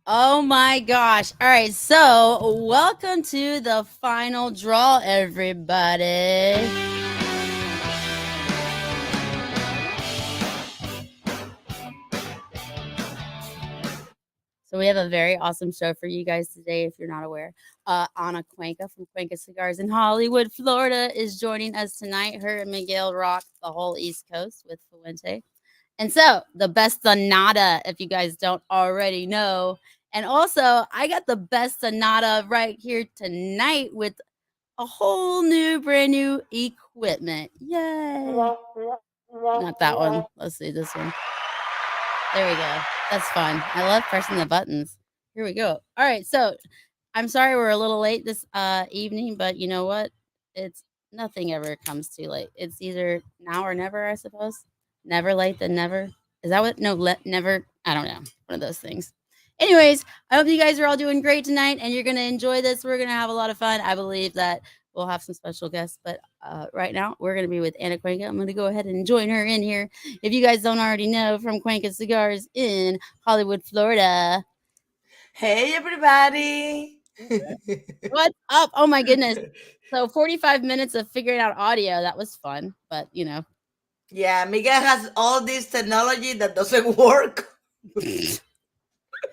Oh my gosh. All right. So, welcome to the final draw, everybody. So, we have a very awesome show for you guys today, if you're not aware. Ana Cuenca from Cuenca Cigars in Hollywood, Florida, is joining us tonight. Her and Miguel rock the whole East Coast with Fuente. And so, the best sonata, if you guys don't already know. And also, I got the best sonata right here tonight with a whole new, brand new equipment. Yay! Not that one. Let's see this one. There we go. That's fun. I love pressing the buttons. Here we go. All right. So I'm sorry we're a little late this evening, but you know what? It's nothing ever comes too late. It's either now or never, I suppose. Never late than never. Is that what? No, never. I don't know. One of those things. Anyways, I hope you guys are all doing great tonight and you're going to enjoy this. We're going to have a lot of fun. I believe that we'll have some special guests, but right now we're going to be with Ana Cuenca. I'm going to go ahead and join her in here. If you guys don't already know, from Cuenca Cigars in Hollywood, Florida. Hey, everybody. What's up? Oh my goodness. So 45 minutes of figuring out audio. That was fun, but Yeah, Miguel has all this technology that doesn't work.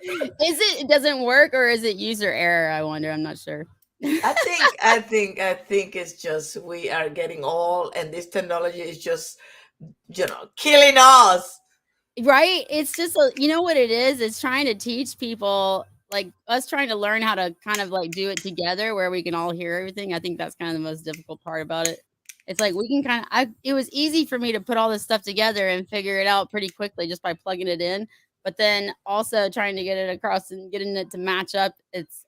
it doesn't work or is it user error? I wonder. I'm not sure. I think it's just we are getting old, and this technology is just, killing us. Right? It's just you know what it is? It's trying to teach people like us trying to learn how to kind of like do it together where we can all hear everything. I think that's kind of the most difficult part about it. It's like we can kind of it was easy for me to put all this stuff together and figure it out pretty quickly just by plugging it in. But then also trying to get it across and getting it to match up, it's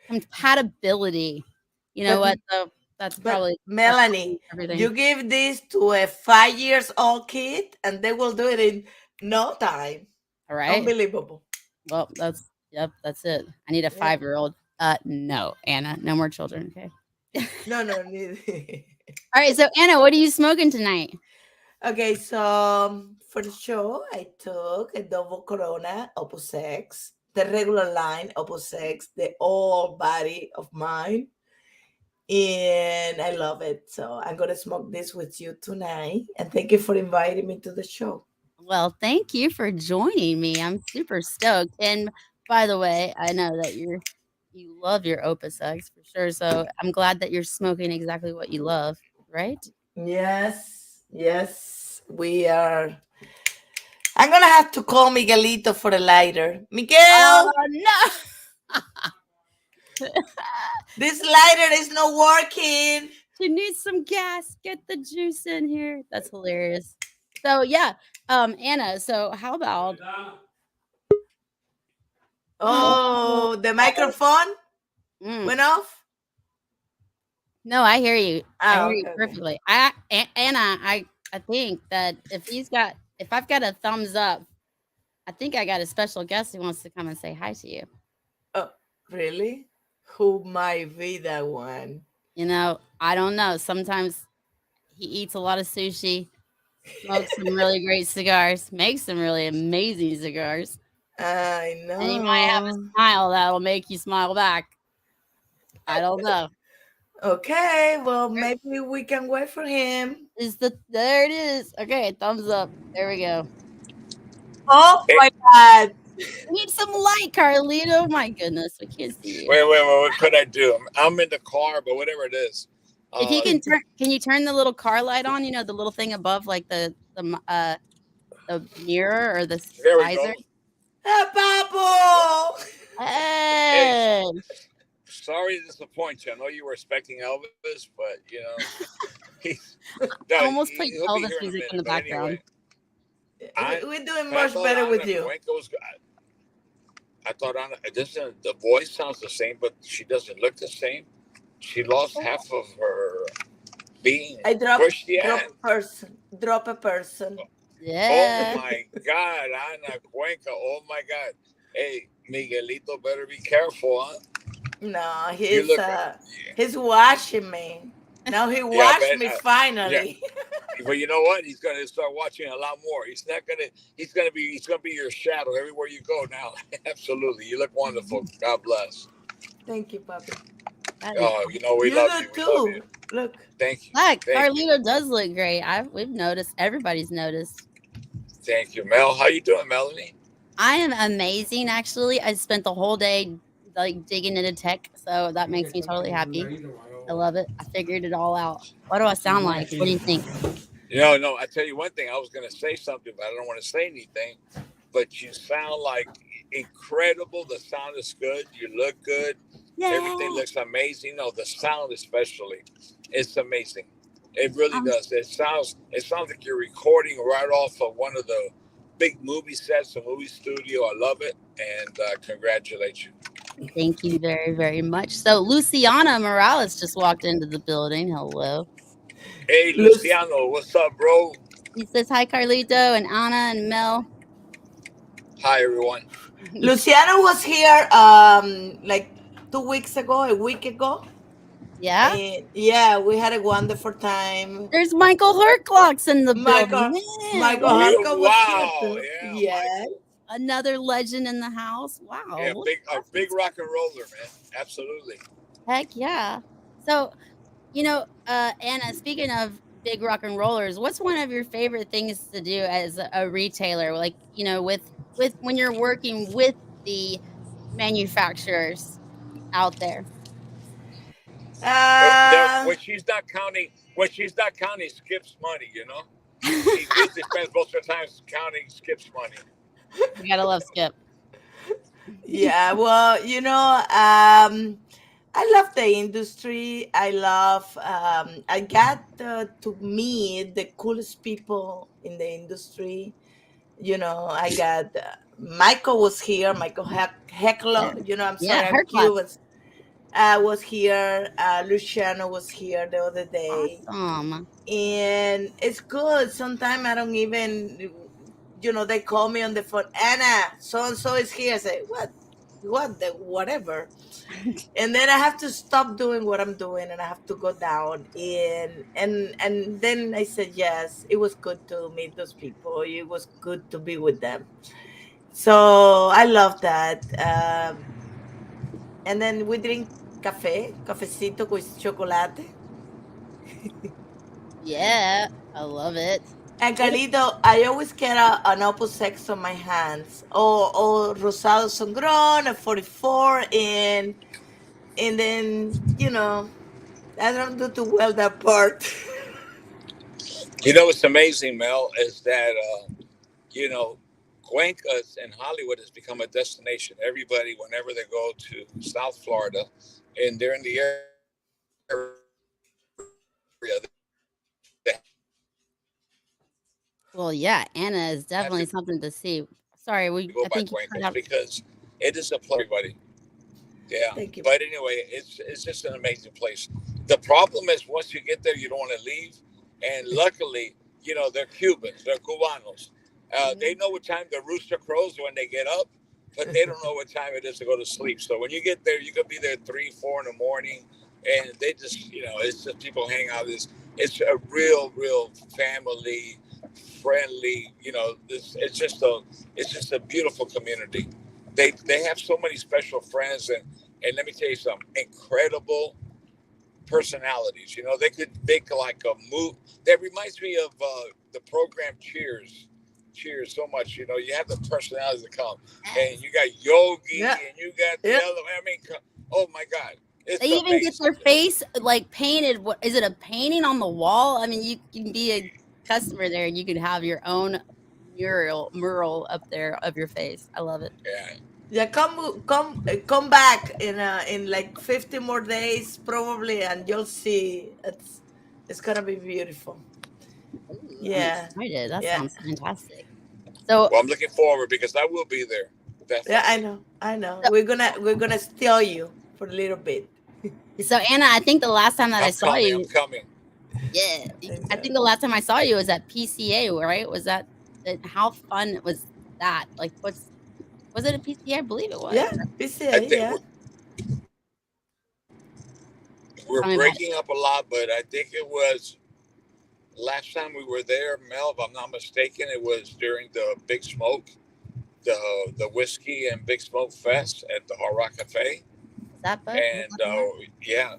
compatibility. You know But what? So that's but probably Melanie, everything. you give this to a 5 years old kid, and they will do it in no time. All right. Unbelievable. Well, that's it. I need a Yeah. 5-year-old. No, Anna, no more children, okay? No, no. All right, so Anna, what are you smoking tonight? Okay, so for the show, I took a double Corona Opus X, the regular line Opus X, the all body of mine, and I love it. So I'm gonna smoke this with you tonight, and thank you for inviting me to the show. Well, thank you for joining me. I'm super stoked. And by the way, I know that you love your Opus X for sure. So I'm glad that you're smoking exactly what you love, right? Yes, yes, we are. I'm gonna have to call Miguelito for a lighter. Oh Miguel, no. this lighter is not working. She needs some gas. Get the juice in here. That's hilarious. So yeah, Anna. So how about Oh, the microphone mm, went off. no, I hear you. I hear Oh, you okay, okay. perfectly. Anna, I think that if I've got a thumbs up, I think I got a special guest who wants to come and say hi to you. Oh, really? Who might be that one? I don't know. Sometimes he eats a lot of sushi, smokes some really great cigars, makes some really amazing cigars, I and he might have a know. smile that'll make you smile back. I don't know. Okay, well, maybe we can wait for him. There it is. Okay, thumbs up. There we go. Oh Hey, my God. We need some light, Carlito. My goodness, we can't see you. wait. What could I do? I'm in the car, but whatever it is. If you can you turn the little car light on? You know the little thing above, like the mirror or the There we visor. go. Hey, Papo. Hey, Hey, sorry to disappoint you. I know you were expecting Elvis, but he's no, I almost put he'll be Elvis here in a music in minute. the But anyway, background. We're doing but I much thought better with Ana you. Cuenca was. I thought Ana. The voice sounds the same, but she doesn't look the same. She lost half of her being. I Where's she drop at? a person. Drop a person. Oh Yeah. my God, Ana Cuenca. Oh my God. Hey, Miguelito, better be careful, huh? No, You look. he's watching me. Now he Yeah, I watched bet. me Yeah. finally. But you know what? He's gonna start watching a lot more. He's not gonna. He's gonna be your shadow everywhere you go now. Absolutely. You look wonderful. God bless. Thank you, Papi. That is Oh, you know we You love do you. We love you. too. Look. Thank you. look. Thank you. Carlito does look great. We've noticed. Everybody's noticed. Thank you, Mel. How you doing, Melanie? I am amazing. Actually, I spent the whole day like digging into tech, so that makes me totally happy. I love it. I figured it all out. What do I sound like? What do you think? No. I tell you one thing. I was gonna say something, but I don't want to say anything. But you sound like incredible. The sound is good. You look good. Everything Yeah. looks amazing. No, the sound especially, it's amazing. It really does. It sounds like you're recording right off of one of the big movie sets, a movie studio. I love it, and congratulate you. Thank you very, very much. So Luciana Morales just walked into the building. Hello. Hey, Lucy, Luciano, what's up, bro? He says hi, Carlito and Ana and Mel. Hi, everyone. Luciano was here like 2 weeks ago, a week ago. Yeah. And yeah, we had a wonderful time. There's Michael Herclocks in the building. Michael Man, Michael what? Harker was here Wow, too. yeah, Yeah. Michael. Another legend in the house. Wow. Yeah, Look a at big that. rock and roller, man. Absolutely. Heck yeah. So, Anna, speaking of big rock and rollers, what's one of your favorite things to do as a retailer? Like, with when you're working with the manufacturers out there. Uh When she's not counting, skips money. You know, she usually spends most of her time counting, skips money. You gotta love Skip. yeah, well, I love the industry. I got to meet the coolest people in the industry. I got Michael was here, Michael Yeah. Heckler. I'm Yeah, sorry, I'm Herclocks. Cuban. Was here. Luciano was here the other day. Awesome. And it's good. Sometimes I don't even, they call me on the phone, Anna, so and so is here. I say, what, the whatever. And then I have to stop doing what I'm doing, and I have to go down. And then I said, yes, it was good to meet those people. It was good to be with them. So I love that. And then we drink cafecito con chocolate. Yeah, I love it. And Carlito, I always get an Opus X on my hands, or Rosado Sangron at 44, and then I don't do too well that part. You know what's amazing, Mel, is that you know, Cuenca in Hollywood has become a destination. Everybody, whenever they go to South Florida, and they're in the area, they Well, yeah, Anna is have to definitely something to see. Sorry, go I by think you cut Cuenca's out. because it is a place for everybody. Yeah, Thank you. but anyway, it's just an amazing place. The problem is once you get there, you don't want to leave. And luckily, they're Cubans, they're Cubanos. They know what time the rooster crows when they get up, but they don't know what time it is to go to sleep. So when you get there, you could be there 3, 4 in the morning, and they just, it's just people hang out. It's a real family friendly. It's just a beautiful community. They have so many special friends, and let me tell you something, incredible personalities. They could make like a move that reminds me of the program Cheers so much. You have the personalities that come, and you got Yogi, Yeah. and you got the Yeah. other. I mean, oh my God, it's They even get amazing. their face like painted. What is it? A painting on the wall? I mean, you can be a customer there, and you can have your own mural up there of your face. I love it. Yeah. Yeah, come back in like 50 more days probably, and you'll see it's gonna be beautiful. Ooh, I'm Yeah, excited. That yeah, sounds fantastic. So, Well, I'm looking forward because I will be there yeah. I definitely. know, I know. so, We're gonna steal you for a little bit. so Anna, I think the last time that I I'm saw coming. I'm you, coming. yeah, I I know. think the last time I saw you was at PCA, right? Was that? How fun was that? Like, was it a PCA? I believe it was. Yeah, I PCA. think Yeah, We're Tell me about it. breaking up a lot, but I think it was last time we were there, Mel. If I'm not mistaken, it was during the Big Smoke, the whiskey and Big Smoke Fest at the Hard Rock Cafe, Is that boat? We're and talking about? yeah,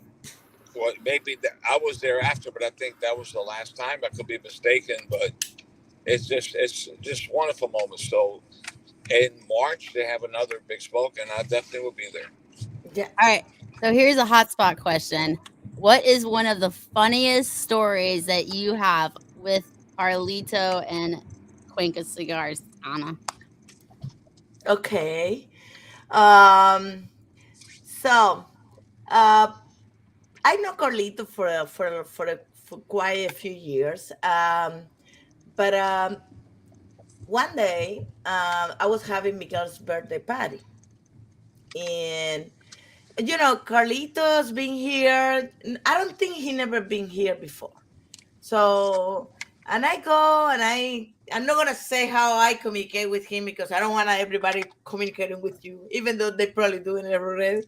well, maybe I was there after, but I think that was the last time. I could be mistaken, but it's just wonderful moments. So in March they have another Big Smoke, and I definitely will be there. Yeah. All right. So here's a hotspot question. What is one of the funniest stories that you have with Carlito and Cuenca Cigars, Anna? Okay. Um. So, uh, I know Carlito for quite a few years. But one day, I was having Miguel's birthday party, and Carlitos been here. I don't think he never been here before. So, and I go and I'm not gonna say how I communicate with him because I don't want everybody communicating with you, even though they probably doing it already.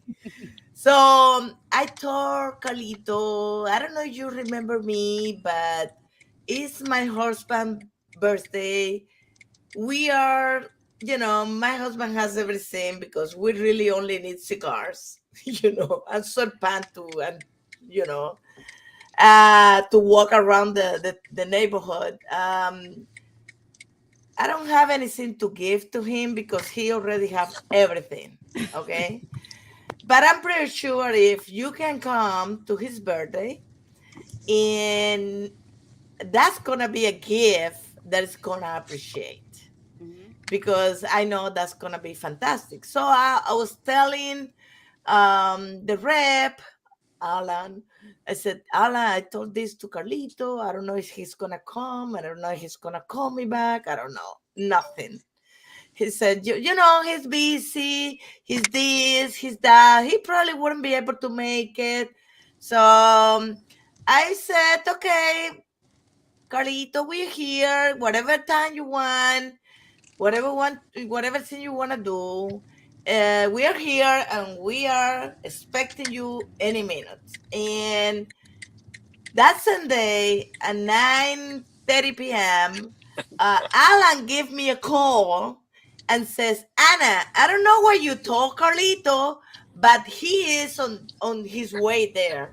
So I told Carlito, I don't know if you remember me, but it's my husband's birthday. We are, my husband has everything because we really only need cigars, and sweatpants too, and you know, to walk around the neighborhood. I don't have anything to give to him because he already have everything. Okay. But I'm pretty sure if you can come to his birthday, and that's gonna be a gift that is gonna appreciate, Mm-hmm. because I know that's gonna be fantastic. So I was telling the rep, Alan. I said, Alan, I told this to Carlito. I don't know if he's gonna come. I don't know if he's gonna call me back. I don't know. Nothing. He said, he's busy. He's this, he's that. He probably wouldn't be able to make it. So I said, okay, Carlito, we're here. Whatever time you want, whatever thing you want to do. We are here and we are expecting you any minute. And that Sunday at 9:30 p.m., Alan gave me a call and says, Anna, I don't know where you told Carlito, but he is on his way there.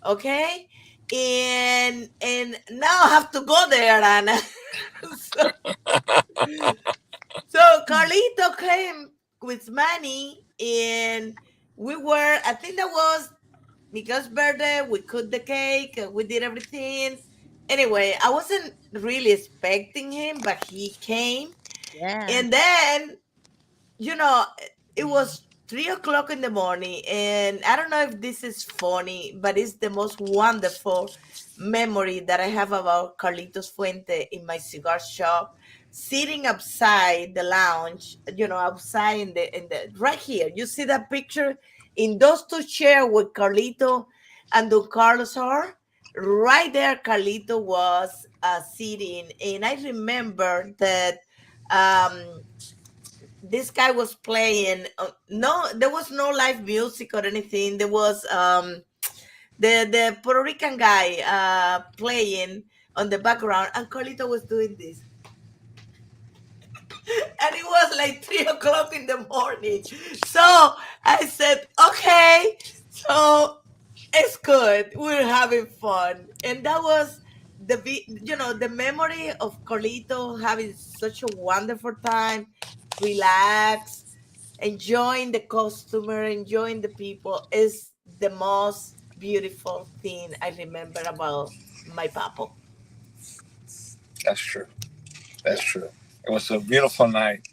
Okay? And now I have to go there, Anna. so, so Carlito came with money, and I think that was Miguel's birthday. We cut the cake, we did everything. Anyway, I wasn't really expecting him, but he came. Yeah. And then, you know, it was 3 o'clock in the morning. And I don't know if this is funny, but it's the most wonderful memory that I have about Carlitos Fuente in my cigar shop, sitting outside the lounge, outside in the right here. You see that picture in those two chairs with Carlito and Don Carlos are? Right there, Carlito was sitting. And I remember that um this guy was playing, no, there was no live music or anything. There was the Puerto Rican guy playing on the background, and Carlito was doing this. And it was like 3 o'clock in the morning. So I said, okay, so it's good. We're having fun. And that was the memory of Carlito having such a wonderful time, relax, enjoying the customer, enjoying the people is the most beautiful thing I remember about my papa. That's true. That's Yeah, true. It was a beautiful night,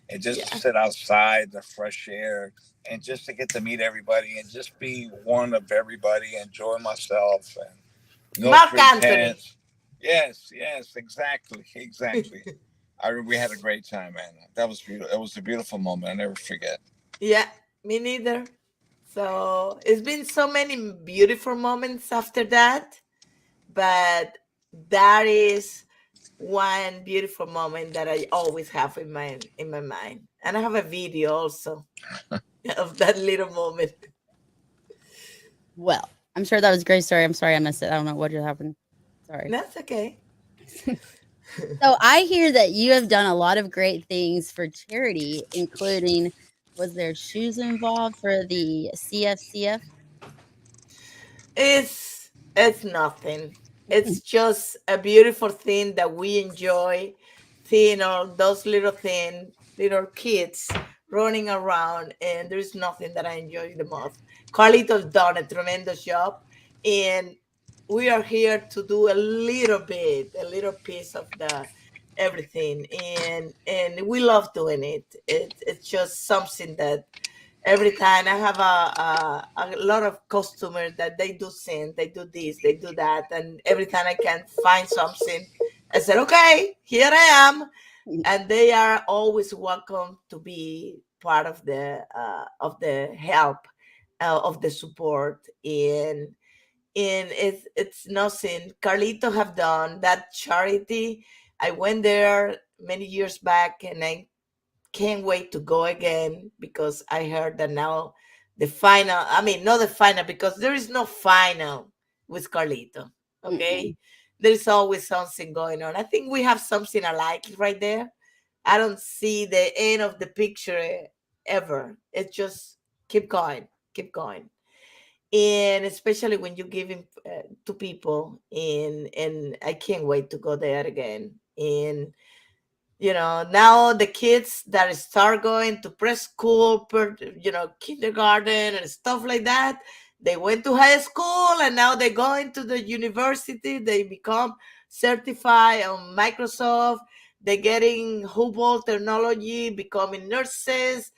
and just to yeah. sit outside, the fresh air, and just to get to meet everybody and just be one of everybody, enjoy myself, and no Mark Anthony. pretense. Yes, yes, exactly, exactly. We had a great time, man. That was beautiful. It was a beautiful moment. I never forget. Yeah, me neither. So it's been so many beautiful moments after that, but that is one beautiful moment that I always have in my mind. And I have a video also of that little moment. Well, I'm sure that was a great story. I'm sorry I missed it. I don't know what just happened. Sorry. That's okay. So I hear that you have done a lot of great things for charity, including was there shoes involved for the CFCF? It's nothing. It's just a beautiful thing that we enjoy, seeing all those little kids running around, and there's nothing that I enjoy the most. Carlito's done a tremendous job, and we are here to do a little piece of the everything, and we love doing it. It's just something that every time I have a lot of customers that they do sing, they do this, they do that, and every time I can find something, I said, okay, here I am, and they are always welcome to be part of the help, of the support, and it's nothing. Carlito have done that charity. I went there many years back, and I can't wait to go again because I heard that now the final, I mean, not the final because there is no final with Carlito. Okay. Mm-mm. There's always something going on. I think we have something alike right there. I don't see the end of the picture ever. It just keep going, keep going. And especially when you give him to people, and I can't wait to go there again. And now the kids that start going to preschool, kindergarten and stuff like that, they went to high school and now they go into the university. They become certified on Microsoft. They're getting Hubble technology, becoming nurses.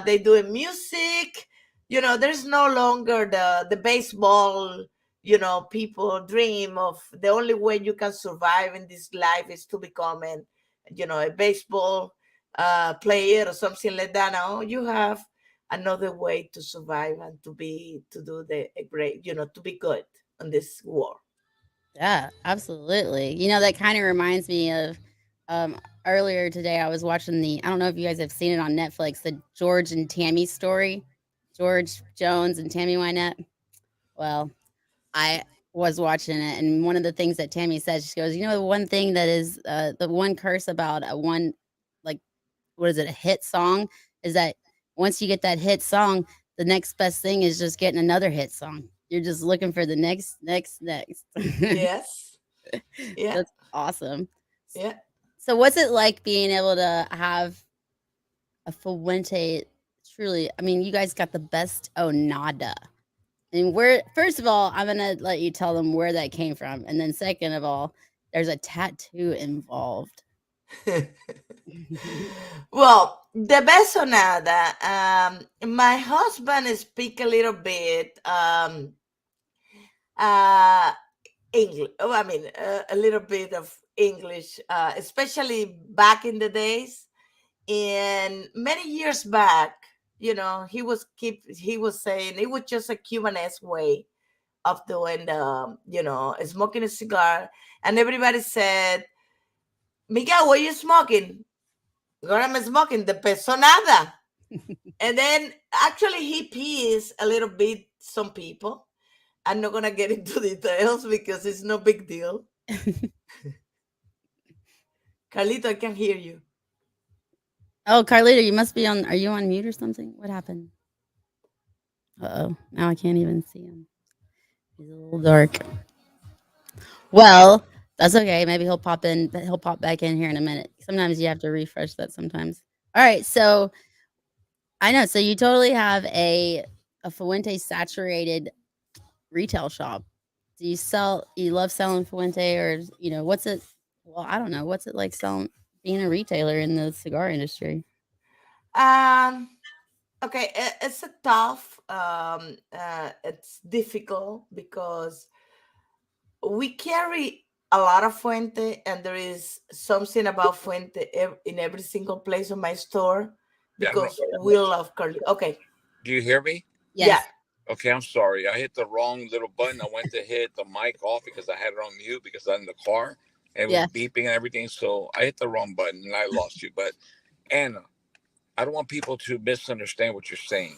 They doing music. There's no longer the baseball. People dream of the only way you can survive in this life is to become a baseball player or something like that. Now you have another way to survive and to do the a great, to be good on this war. Yeah, absolutely. That kind of reminds me of um earlier today I was watching I don't know if you guys have seen it on Netflix, the George and Tammy story. George Jones and Tammy Wynette. Well, I was watching it, and one of the things that Tammy said, she goes, the one thing that is the one curse about a one, like, what is it, a hit song, is that once you get that hit song, the next best thing is just getting another hit song. You're just looking for the next. Yes. Yeah. That's awesome. Yeah. So, what's it like being able to have a Fuente? Truly, I mean, you guys got the best Onada. And where, first of all, I'm gonna let you tell them where that came from, and then second of all, there's a tattoo involved. Well, the best sonata. My husband speak a little bit uh English. Oh, I mean, a little bit of English, especially back in the days. And many years back, he was saying it was just a Cubanesque way of doing smoking a cigar, and everybody said, "Miguel, what you smoking?" What am I smoking? The pesonada. And then actually he pees a little bit some people. I'm not gonna get into details because it's no big deal. Carlito, I can hear you. Oh, Carlita, you must be on. Are you on mute or something? What happened? Uh oh. Now I can't even see him. He's a little dark. Well, that's okay. Maybe he'll pop in. But he'll pop back in here in a minute. Sometimes you have to refresh that. Sometimes. All right. So I know. So you totally have a Fuente saturated retail shop. Do you sell? You love selling Fuente, or what's it? Well, I don't know. What's it like selling, being a retailer in the cigar industry? Um, okay, it's a tough. It's difficult because we carry a lot of Fuente, and there is something about Fuente in every single place of my store Yeah, I'm, because we love curly. Okay, do you hear me? yeah, Yes. Okay, I'm sorry. I hit the wrong little button. I went to hit the mic off because I had it on mute because I'm in the car and it was Yeah. beeping and everything. So I hit the wrong button and I lost you. But Anna, I don't want people to misunderstand what you're saying.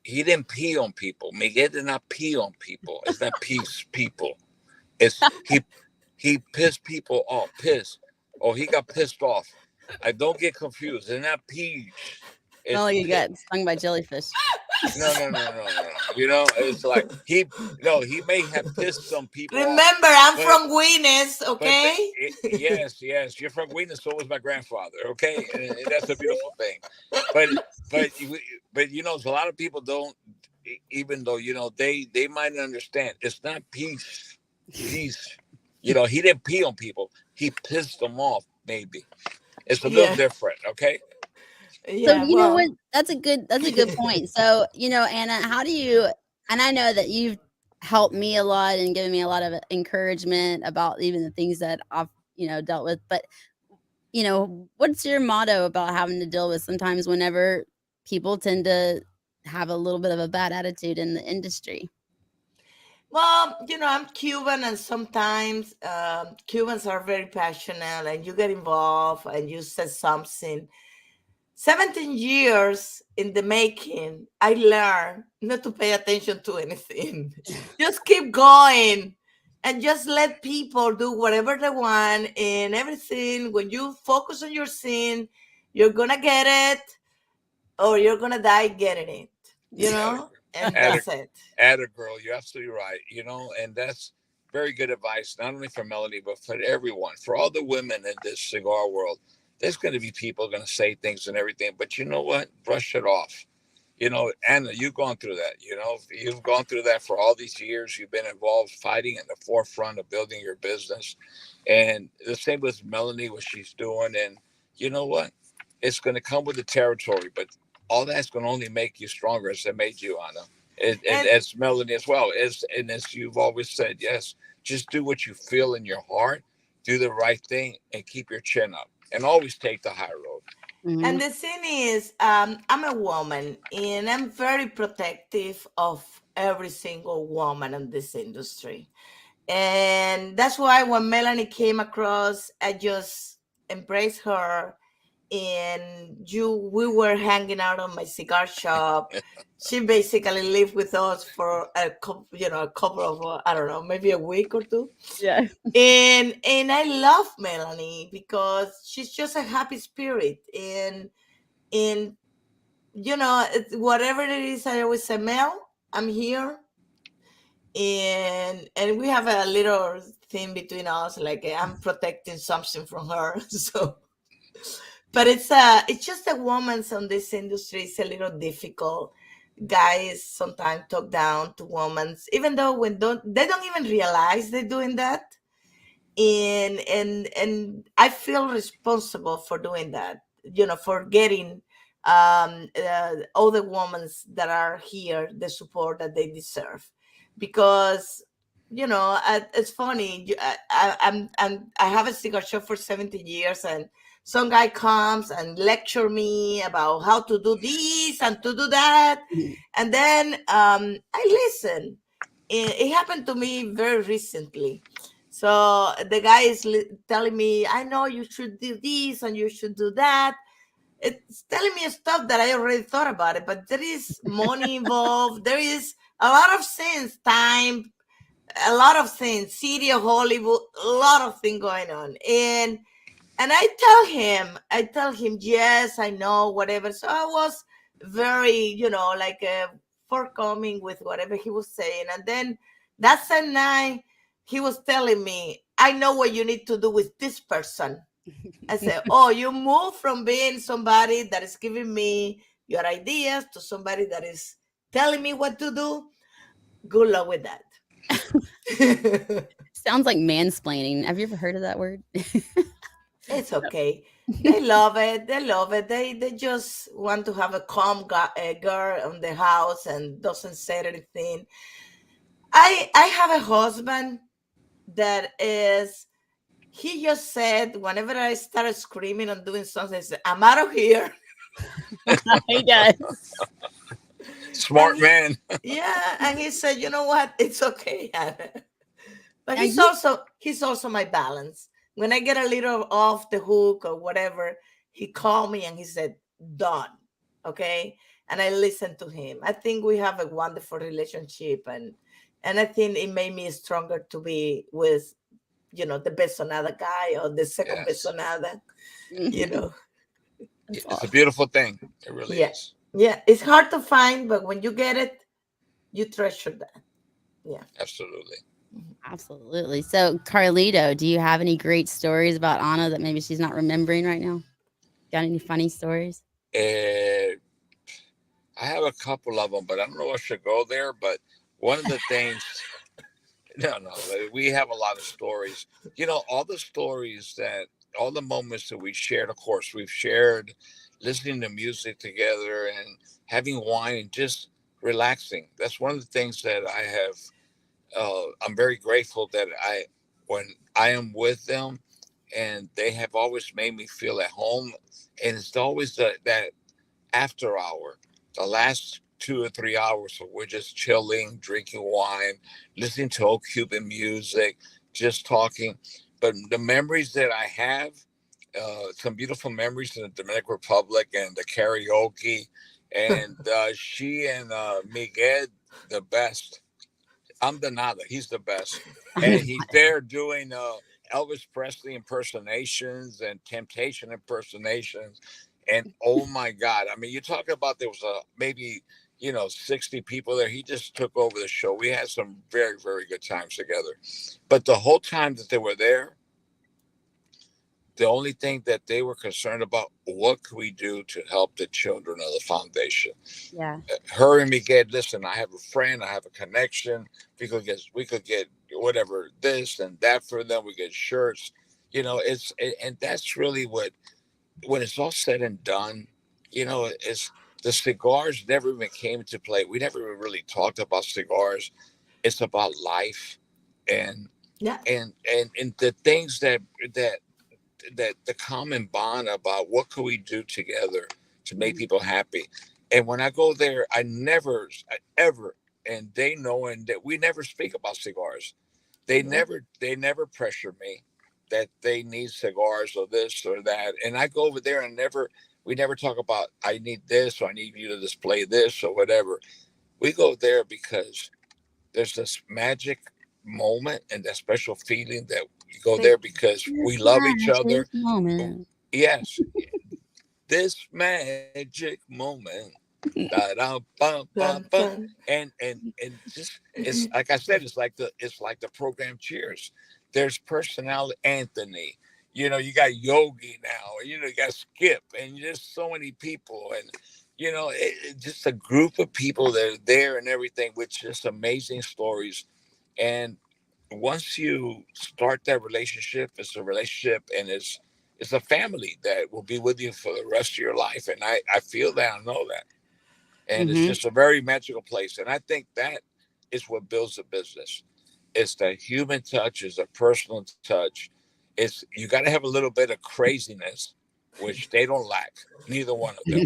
he didn't pee on people. Miguel did not pee on people. It's not peace people. It's he pissed people off. Piss. Oh, he got pissed off. I don't get confused. It's not peach. Not It's like you got stung by jellyfish. no, no, no, no, no. You know, it's like he no, he may have pissed some people off, Remember, I'm but from Guinness, okay? yes, yes, you're from Guinea, so was my grandfather. Okay, and that's a beautiful thing. But but but you know, a lot of people don't. Even though you know they might understand, it's not peace. You know, he didn't pee on people. He pissed them off. Maybe it's a little Yeah, different. Okay. So yeah. you know what? Well, That's a good point. So, Anna, how do you and I know that you've helped me a lot and given me a lot of encouragement about even the things that I've, dealt with. But, what's your motto about having to deal with sometimes whenever people tend to have a little bit of a bad attitude in the industry? I'm Cuban, and sometimes Cubans are very passionate, and you get involved, and you say something. 17 years in the making, I learned not to pay attention to anything. Just keep going and just let people do whatever they want and everything. When you focus on your sin, you're going to get it or you're going to die getting it, At and a, that's it. at a girl, you're absolutely right. You know, and that's very good advice, not only for Melanie but for everyone, for all the women in this cigar world. There's going to be people going to say things and everything, but you know what? Brush it off. You know, Anna, you've gone through that. You know, you've gone through that for all these years. You've been involved fighting in the forefront of building your business. And the same with Melanie, what she's doing. And you know what? It's going to come with the territory, but all that's going to only make you stronger as it made you, Anna. And And as Melanie as well. And as you've always said, yes, just do what you feel in your heart, do the right thing, and keep your chin up. And always take the high road. Hmm. and the thing is, I'm a woman and I'm very protective of every single woman in this industry. And that's why when Melanie came across, I just embraced her. And we were hanging out on my cigar shop. She basically lived with us for a couple of, I don't know, maybe a week or two. Yeah. And I love Melanie because she's just a happy spirit. And whatever it is, I always say, Mel, I'm here. And we have a little thing between us, like I'm protecting something from her. So, but it's just a woman's on this industry. It's a little difficult. Guys sometimes talk down to women, even though when don't they don't even realize they're doing that. And I feel responsible for doing that, for getting all the women that are here the support that they deserve. Because it's funny. I have a cigar shop for 17 years, and some guy comes and lecture me about how to do this and to do that, and then I listen. It happened to me very recently. So the guy is telling me, I know you should do this and you should do that. It's telling me stuff that I already thought about it, but there is money involved. There is a lot of things, time, a lot of things, city of Hollywood, a lot of things going on. And I tell him, yes, I know, whatever. So I was very, like forthcoming with whatever he was saying. And then that same night, he was telling me, I know what you need to do with this person. I said, oh, you move from being somebody that is giving me your ideas to somebody that is telling me what to do. Good luck with that. Sounds like mansplaining. Have you ever heard of that word? It's okay. They love it. They love it. They just want to have a calm girl in the house and doesn't say anything. I have a husband that is. He just said whenever I started screaming and doing something, he said, "I'm out of here." He does. And Smart man. yeah, and he said, "You know what? It's okay." But Now he's you also he's also my balance. When I get a little off the hook or whatever, he called me and he said, "Done." okay, and I listen to him. I think we have a wonderful relationship, and I think it made me stronger to be with, the Besonada guy or the second Yes. Besonada, you know. That's It's a awesome. beautiful thing. It really Yeah, is. yeah, it's hard to find, but when you get it, you treasure that. Yeah. Absolutely. Mhm. Absolutely. So, Carlito, do you have any great stories about Anna that maybe she's not remembering right now? Got any funny stories? Uh, I have a couple of them, but I don't know if I should go there. But one of the things, no, we have a lot of stories. All the stories that, all the moments that we shared, of course, we've shared listening to music together and having wine and just relaxing. That's one of the things that I have. I'm very grateful that when I am with them, and they have always made me feel at home. And it's always that after hour, the last 2 or 3 hours, so we're just chilling, drinking wine, listening to old Cuban music, just talking. But the memories that I have, some beautiful memories in the Dominican Republic and the karaoke, and she and Miguel, the best. I'm the nada. He's the best, and he's there doing Elvis Presley impersonations and Temptation impersonations, and oh my God! I mean, you talk about there was maybe 60 people there. He just took over the show. We had some very very good times together, but the whole time that they were there, the only thing that they were concerned about, what could we do to help the children of the foundation. Yeah. Her and me get, listen, I have a friend, I have a connection. We could get whatever this and that for them. We get shirts. And that's really what, when it's all said and done, it's the cigars never even came into play. We never even really talked about cigars. It's about life, and Yeah. and the things that that the common bond about what could we do together to make Mhm. people happy. And when I go there, I ever, and they know, and that we never speak about cigars. They Yeah. never pressure me that they need cigars or this or that. And I go over there and we never talk about, I need this or I need you to display this or whatever. We go there because there's this magic moment and that special feeling that we go there Thank you. because This we love each other. magic moment. Yes, this magic moment. Dun, Da-da-bum-bum-bum. dun. And just, it's like I said, it's like the program Cheers. There's personality Anthony. You got Yogi now. You got Skip, and just so many people, and just a group of people that are there and everything with just amazing stories. And once you start that relationship, it's a relationship, and it's a family that will be with you for the rest of your life. And I feel that, I know that. And it's Mm-hmm. just a very magical place. And I think that is what builds a business. It's the human touch, is a personal touch. It's, you got to have a little bit of craziness, which they don't lack, neither one of them.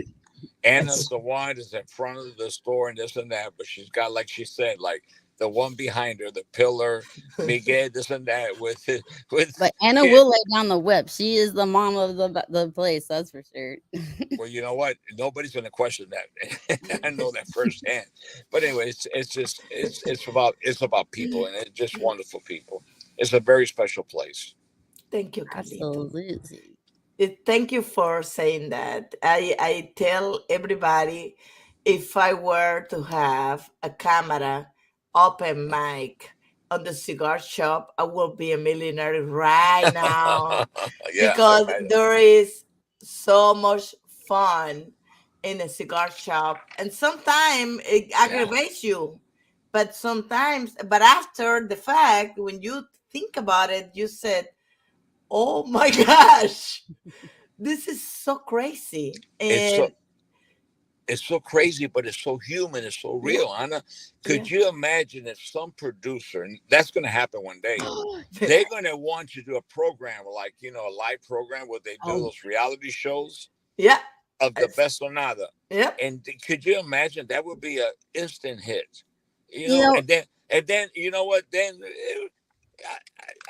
Anna's That's the one that's in front of the store and this and that, but she's got, like she said, like the one behind her, the pillar, Miguel, this and that with But Anna kid. will lay down the whip. She is the mom of the place. That's for sure. Well, you know what? Nobody's going to question that. I know that firsthand. But anyway, it's just it's about people, and it's just wonderful people. It's a very special place. Thank you, Carlito. Absolutely. Thank you for saying that. I tell everybody, if I were to have a camera open mic on the cigar shop, I will be a millionaire right now, Yeah, I because imagine. there is so much fun in a cigar shop, and sometimes it Yeah, aggravates you, but after the fact, when you think about it, you said, oh my gosh, this is so crazy. it's so And it's so crazy, but it's so human. It's so yeah, real. Anna, yeah. could you imagine if some producer, and that's going to happen one day, they're going to want you to do a program like, a live program where they do Oh, those reality shows Yeah. of the It's- best or nada. Yep. And could you imagine that would be an instant hit? you know, And then you know what? Then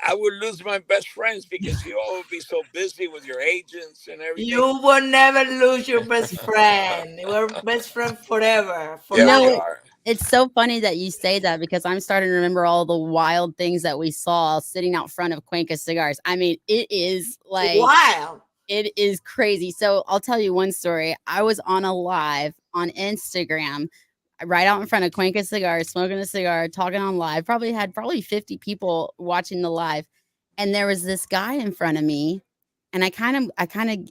I would lose my best friends because you all would be so busy with your agents and everything. You will never lose your best friend. We're best friend forever, for You Yeah, know we life. what? are. It's so funny that you say that because I'm starting to remember all the wild things that we saw sitting out front of Cuenca Cigars. I mean, it is like Wow. it is crazy. So I'll tell you one story. I was on a live on Instagram right out in front of Cuenca Cigar, smoking a cigar, talking on live. Probably 50 people watching the live. And there was this guy in front of me. And I kind of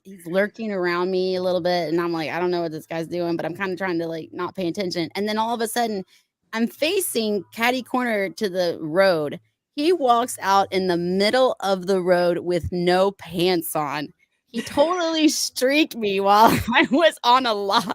he's lurking around me a little bit. And I'm like, I don't know what this guy's doing, but I'm kind of trying to like not pay attention. And then all of a sudden, I'm facing catty corner to the road. He walks out in the middle of the road with no pants on. He totally streaked me while I was on a live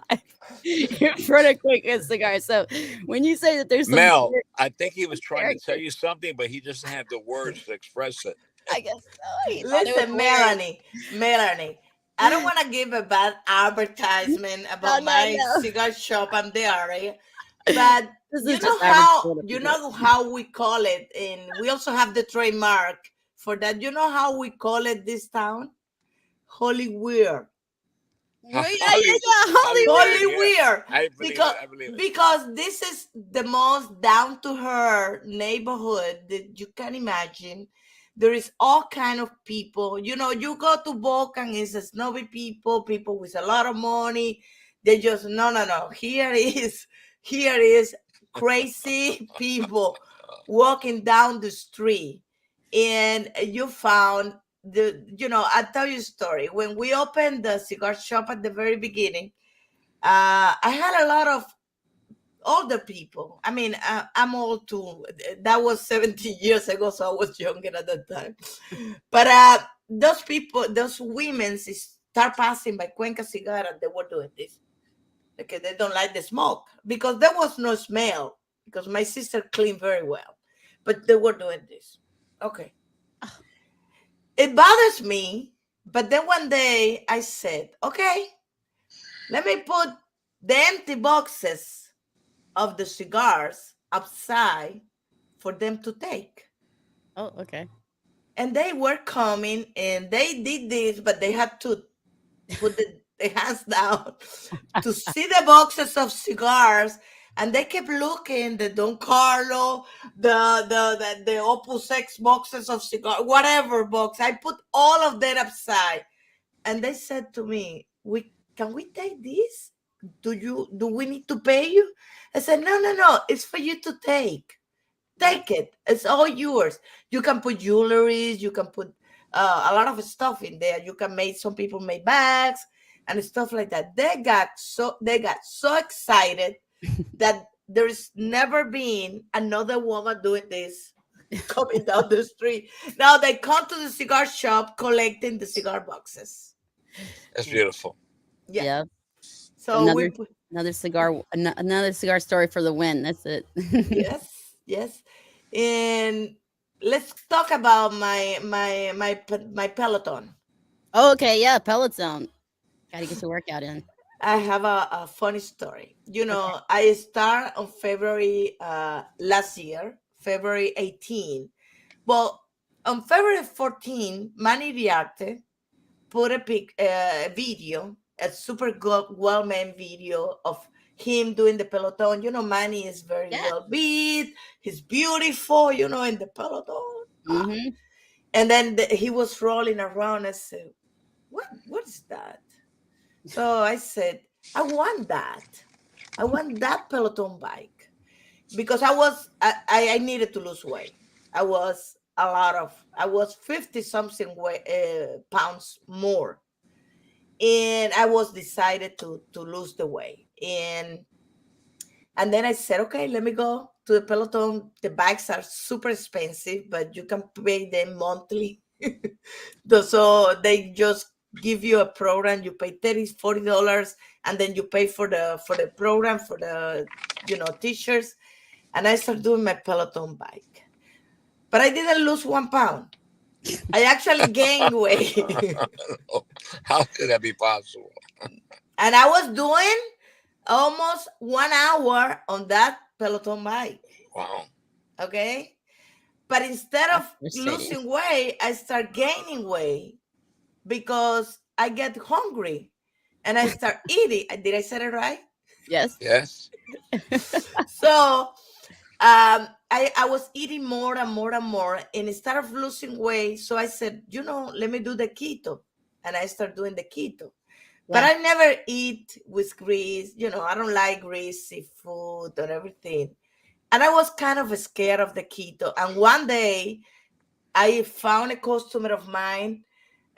in front of Quick and Cigar. So when you say that there's some Mel, weird I think he was trying to tell characters, you something, but he doesn't have the words to express it. I guess so. He thought it was Listen, weird. Melanie, I don't want to give a bad advertisement No, about no, my no. cigar shop and the area, but This is just average Florida you people. know how we call it, and we also have the trademark for that. You know how we call it this town? Hollywood. Well, yeah, yeah, Holly, yeah. Hollywood, Hollywood. Holy yeah. weird, I believe because it. I believe it. this is the most down to her neighborhood that you can imagine. There is all kind of people. You know, you go to Boca, it's a snobby people with a lot of money. They just no. Here is crazy people walking down the street, and you found I tell you a story. When we opened the cigar shop at the very beginning, I had a lot of older people. I mean, I'm old too. That was 70 years ago, so I was younger at that time. But those people, those women, start passing by Cuenca Cigar, and they were doing this because they don't like the smoke, because there was no smell, because my sister cleaned very well, but they were doing this. Okay, it bothers me. But then one day I said, okay, let me put the empty boxes of the cigars outside for them to take. Oh, okay. And they were coming and they did this, but they had to put the hands down to see the boxes of cigars. And they kept looking, the Don Carlo, the Opus X boxes of cigar, whatever box. I put all of that upside. And they said to me, "We can we take this? Do we need to pay you?" I said, no, it's for you to take. Yeah. Take it. It's all yours. You can put jewelries, you can put a lot of stuff in there. You can make, some people make bags and stuff like that. They got so excited that there's never been another woman doing this coming down the street. Now they come to the cigar shop collecting the cigar boxes. That's beautiful. Yeah. Yeah. So we Another put, another cigar story for the win. That's it. yes. And let's talk about my Peloton. Oh, okay, yeah, Peloton. Got to get your workout in. I have a funny story. Okay. I start on February last year, February 18. Well, on February 14, Manny Riarte put a video, a super well made video of him doing the Peloton. Manny is very Yeah. well beat. He's beautiful, in the Peloton. Ah. Mm-hmm. And then he was rolling around. I said, what is that? So I said, I want that. I want that Peloton bike, because I needed to lose weight. I was 50 something pounds more. And I was decided to lose the weight. And then I said, okay, let me go to the Peloton. The bikes are super expensive, but you can pay them monthly. So they just give you a program. You pay $30-$40, and then you pay for the program, for the t-shirts. And I started doing my Peloton bike, but I didn't lose 1 pound. I actually gained weight. How could that be possible? And I was doing almost 1 hour on that Peloton bike. Wow. Okay. But instead That's of frustrating. losing weight, I start gaining weight because I get hungry and I start eating. Did I say it right? Yes. Yes. So I was eating more and more and more, and instead of losing weight, so I said, let me do the keto, and I start doing the keto. But Yeah. I never eat with grease. I don't like greasy food or everything. And I was kind of scared of the keto. And one day, I found a customer of mine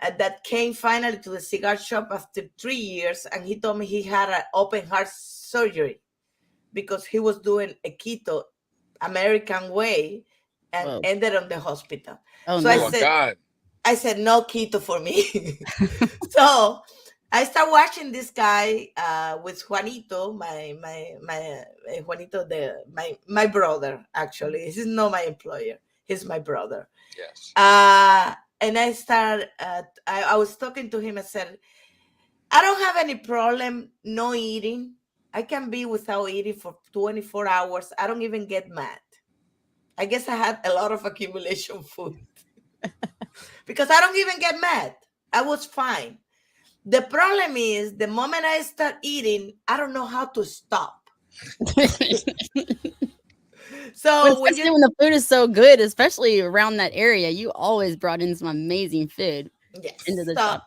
that came finally to the cigar shop after 3 years, and he told me he had an open heart surgery because he was doing a keto American way and Whoa. ended on the hospital. Oh So Oh I my no. said, God. I said no keto for me. So I start watching this guy with Juanito, my Juanito, my brother. Actually, he's not my employer. He's my brother. Yes. And I start. I was talking to him. I said, I don't have any problem no eating. I can be without eating for 24 hours. I don't even get mad. I guess I had a lot of accumulation food because I don't even get mad. I was fine. The problem is the moment I start eating, I don't know how to stop. Well, So when especially you, when the food is so good, especially around that area, you always brought in some amazing food into yes, the so shop.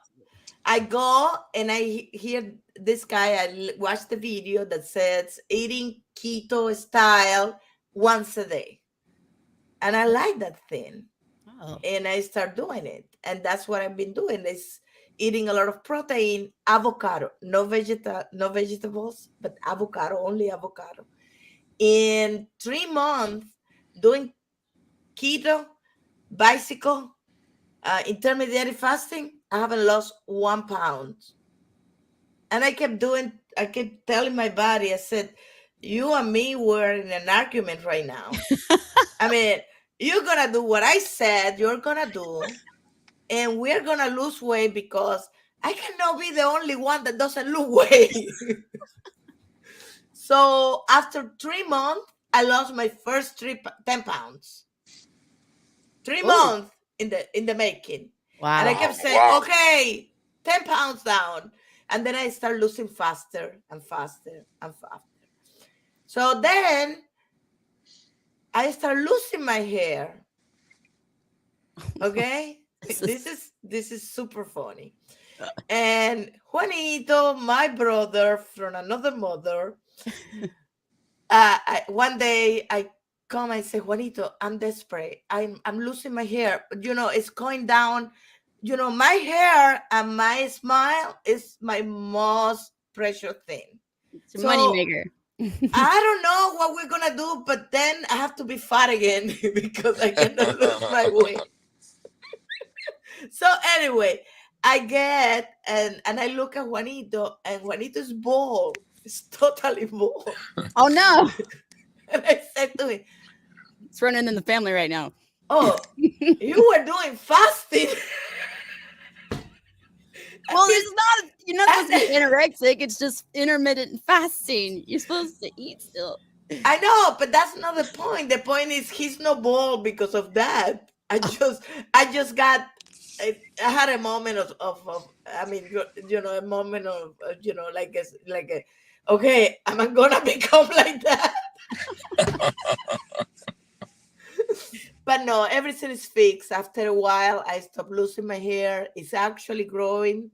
I go and I hear this guy, watch the video that says eating keto style once a day. And I like that thing. Oh, And I start doing it. And that's what I've been doing is eating a lot of protein, avocado, no vegetables, but avocado, only avocado. In 3 months, doing keto, bicycle, intermediate fasting, I haven't lost 1 pound. And I kept telling my body, I said, you and me were in an argument right now. I mean, you're gonna do what I said you're gonna do, and we're gonna lose weight because I cannot be the only one that doesn't lose weight. So after 3 months, I lost my first 10 pounds. Three oh, months in the making. And I wow. kept Wow. saying, Wow. okay, 10 pounds down. And then I start losing faster and faster and faster. So then I start losing my hair. Okay? This This is is this is super funny. And Juanito, my brother from another mother, one day I come and say, Juanito, I'm desperate. I'm losing my hair. It's going down. My hair and my smile is my most precious thing. it's a So moneymaker. I don't know what we're gonna do, but then I have to be fat again because I cannot lose my weight. So anyway, I get and I look at Juanito, and Juanito's bald. It's totally bald. Oh no, And I said to him, it's running in the family right now. oh, you were doing fasting. Well, He's, it's not. You're not supposed to be and anorexic. It's just intermittent fasting. You're supposed to eat still. I know, but that's not the point. The point is he's not bald because of that. I just got I had a moment of I mean a moment of like a okay, am I gonna become like that? But no, everything is fixed. After a while, I stopped losing my hair. It's actually growing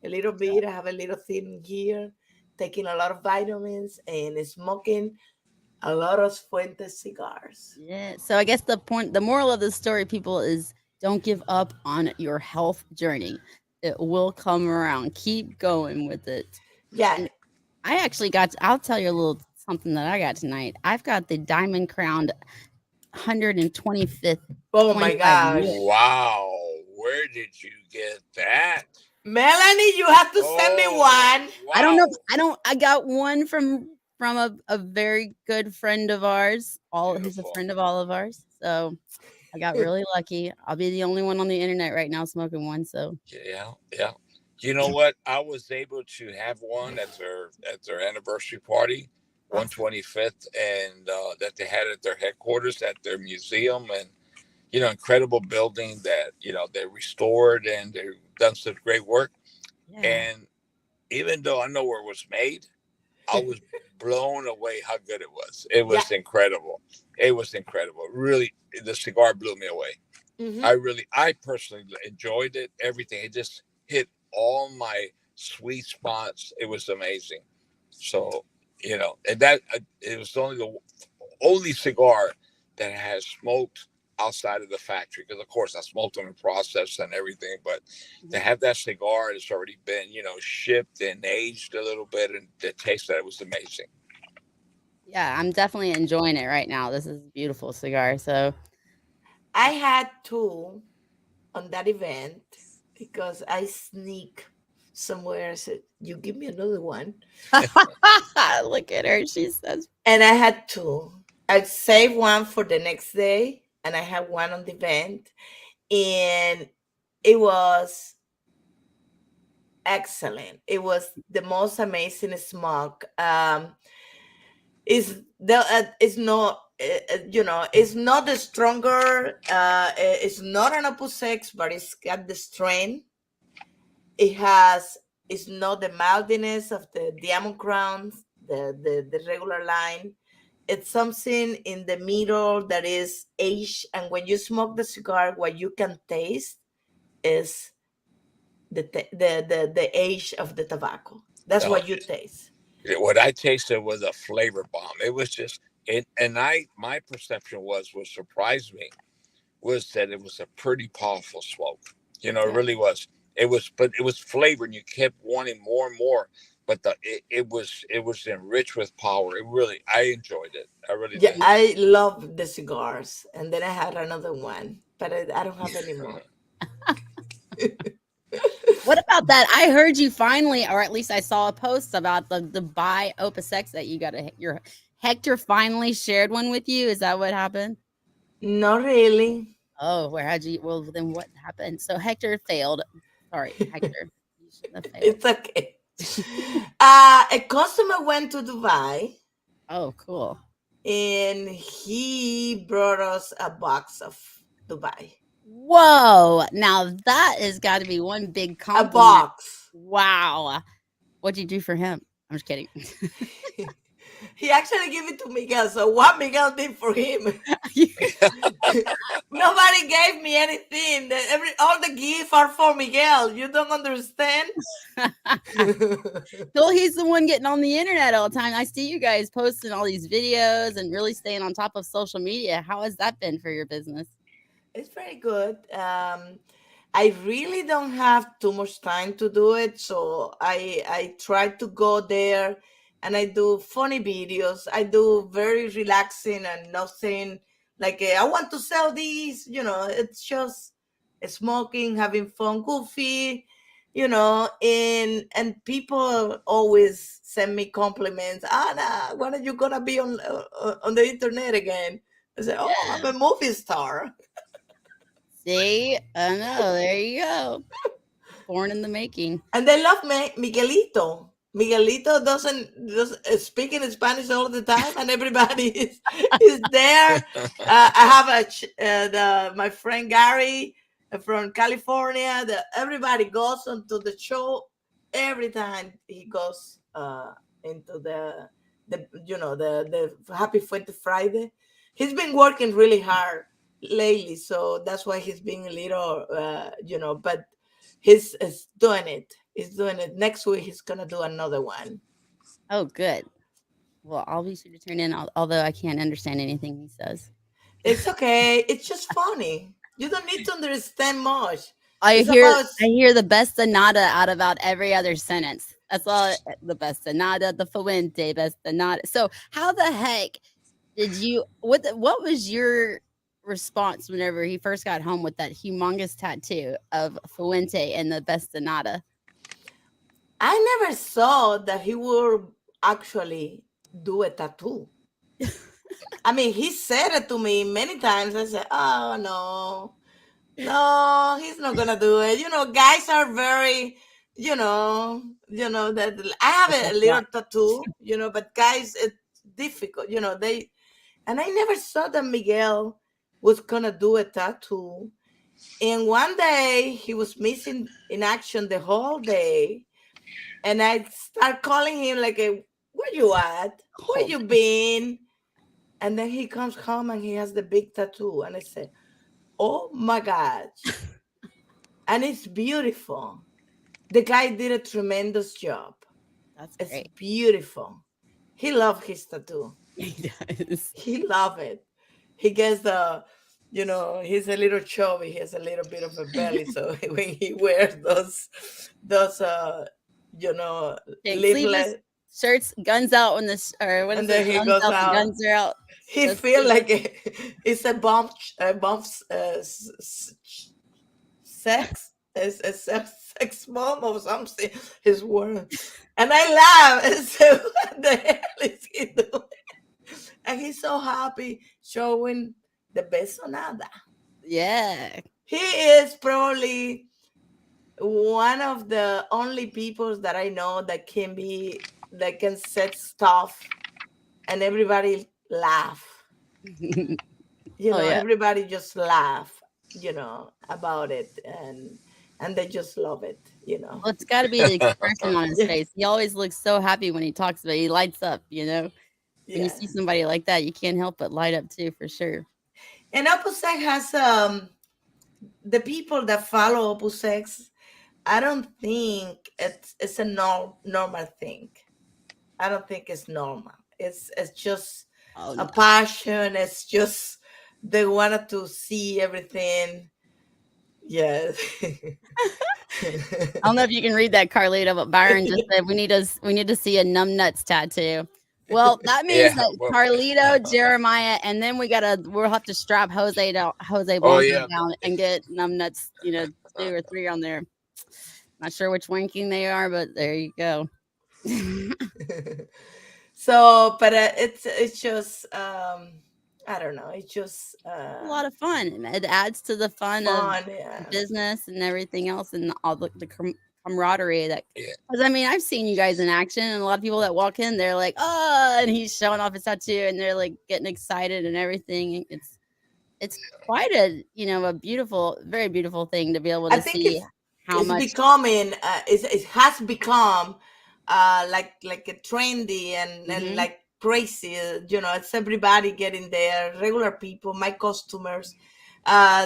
a little bit. I have a little thin here, taking a lot of vitamins and smoking a lot of Fuentes cigars. Yeah. So I guess the moral of the story, people, is don't give up on your health journey. It will come around. Keep going with it. Yeah. And I actually got. I'll tell you a little something that I got tonight. I've got the diamond crowned 125th Oh my 25 gosh. years. Wow. Where did you get that? Melanie, you have to send me Oh, one. I don't know. wow. I got one from a very good friend of ours. He's a Beautiful. friend of all of ours. So I got really lucky. I'll be the only one on the internet right now smoking one. So Yeah, yeah. You know what? I was able to have one at their anniversary party, Awesome. 125th, and that they had at their headquarters at their museum, and incredible building that they restored and they've done such great work. Yeah. And even though I know where it was made, I was blown away how good it was. It Yeah. was incredible. It was incredible. Really, the cigar blew me away. Hmm. I personally enjoyed it. Everything. It just hit all my sweet spots. It was amazing. So, and that it was only the only cigar that has smoked outside of the factory. Because of course I smoked them in process and everything, but to Mhm. have that cigar that's already been, shipped and aged a little bit, and the taste that it was amazing. Yeah, I'm definitely enjoying it right now. This is a beautiful cigar. So I had two on that event because I sneak somewhere. I said, "You give me another one," look at her. She says, and I had two. I saved one for the next day, and I had one on the event, and it was excellent. It was the most amazing smoke. Is not it's not the stronger. It's not an Opus 6, but it's got the strength. It has it's not the mildness of the diamond crowns, the regular line. It's something in the middle that is aged, and when you smoke the cigar, what you can taste is the age of the tobacco. That's No, what you taste. what I tasted was a flavor bomb. It was just it, and my perception was what surprised me was that it was a pretty powerful smoke. It Yeah. really was. But it was flavor, and you kept wanting more and more. But it was enriched with power. I enjoyed it. I really Yeah, did. I love the cigars. And then I had another one, but I don't have any more. what about that? I heard you finally, or at least I saw a post about the buy Opus X that you got your Hector finally shared one with you. Is that what happened? Not really. Oh, where had you? Well, then what happened? So Hector failed. Sorry, Hector. You shouldn't have failed. It's okay. A customer went to Dubai Oh, cool. and he brought us a box of Dubai. Whoa. Now that has got to be one big A compliment. box. Wow. What'd you do for him? I'm just kidding. He actually gave it to Miguel. So what Miguel did for him? Nobody gave me anything. All the gifts are for Miguel. You don't understand? Well, he's the one getting on the internet all the time. I see you guys posting all these videos and really staying on top of social media. How has that been for your business? It's very good. I really don't have too much time to do it, so I try to go there and I do funny videos. I do very relaxing and nothing like I want to sell these. It's just smoking, having fun, goofy. And people always send me compliments. Ana, when are you gonna be on the internet again? I say, oh, I'm a movie star. See? I know. There you go. Born in the making. And they love me, Miguelito. Miguelito doesn't speak in Spanish all the time, and everybody is there. I have my friend Gary from California. Everybody goes onto the show every time he goes into the Happy Fuente Friday. He's been working really hard lately, so that's why he's being a little, but he's doing it. He's doing it. Next week, he's gonna do another one. Oh, good. Well, I'll be sure to turn in, although I can't understand anything he says. It's okay. It's just funny. You don't need to understand much. I It's hear about I hear the best nada out about every other sentence. That's all. The best nada, the fuente, best nada. So, how the heck did you? What was your response whenever he first got home with that humongous tattoo of fuente and the best nada? I never saw that he would actually do a tattoo. I mean, he said it to me many times. I said, "Oh no, no, he's not gonna do it." Guys are very, that I have a little tattoo, but guys, it's difficult. And I never saw that Miguel was gonna do a tattoo. And one day he was missing in action the whole day. And I start calling him like, where you at? Where Oh, you been? And then he comes home and he has the big tattoo. And I say, oh my gosh. And it's beautiful. The guy did a tremendous job. that's It's great. beautiful. He loved his tattoo. He does. He loved it. He gets he's a little chubby. He has a little bit of a belly. So when he wears those you know, Take sleeveless leaflet, shirts, guns out when this, or what and is it? then he Guns goes out, the out, guns are out. he That's feel like it's a bomb sex. It's a sex bomb or something. His word. And I laugh and say, what the hell is he doing? And he's so happy showing the besonada. yeah. He is probably one of the only people that I know that can set stuff and everybody laugh. Oh yeah. Everybody just laugh, about it, and they just love it. Well, it's got to be the expression on his Yeah, face. He always looks so happy when he talks about it. He lights up, you know. When you yeah. see somebody like that, you can't help but light up too, for sure. And Opus Sex has the people that follow Opus Sex. I don't think it's a normal thing. I don't think it's normal. It's just Oh a no. passion. It's just they wanted to see everything. Yes. I don't know if you can read that, Carlito, but Byron just said we need to see a numb nuts tattoo. Well, that means Yeah. that Well, Carlito, Jeremiah, and then we'll have to strap Jose oh Blanco yeah. down and get numb nuts, 2 or 3 on there. Not sure which ranking they are, but there you go. So, but it's just I don't know. It's just A lot of fun. It adds to the fun of fun. Yeah. business and everything else, and all the camaraderie that. Yeah. Because I mean, I've seen you guys in action, and a lot of people that walk in, they're like, "Oh," and he's showing off his tattoo, and they're like getting excited and everything. It's quite a beautiful, very beautiful thing to be able I to think see how it's much. becoming it has become like a trendy and Mhm. like crazy. It's everybody getting there. Regular people, my customers,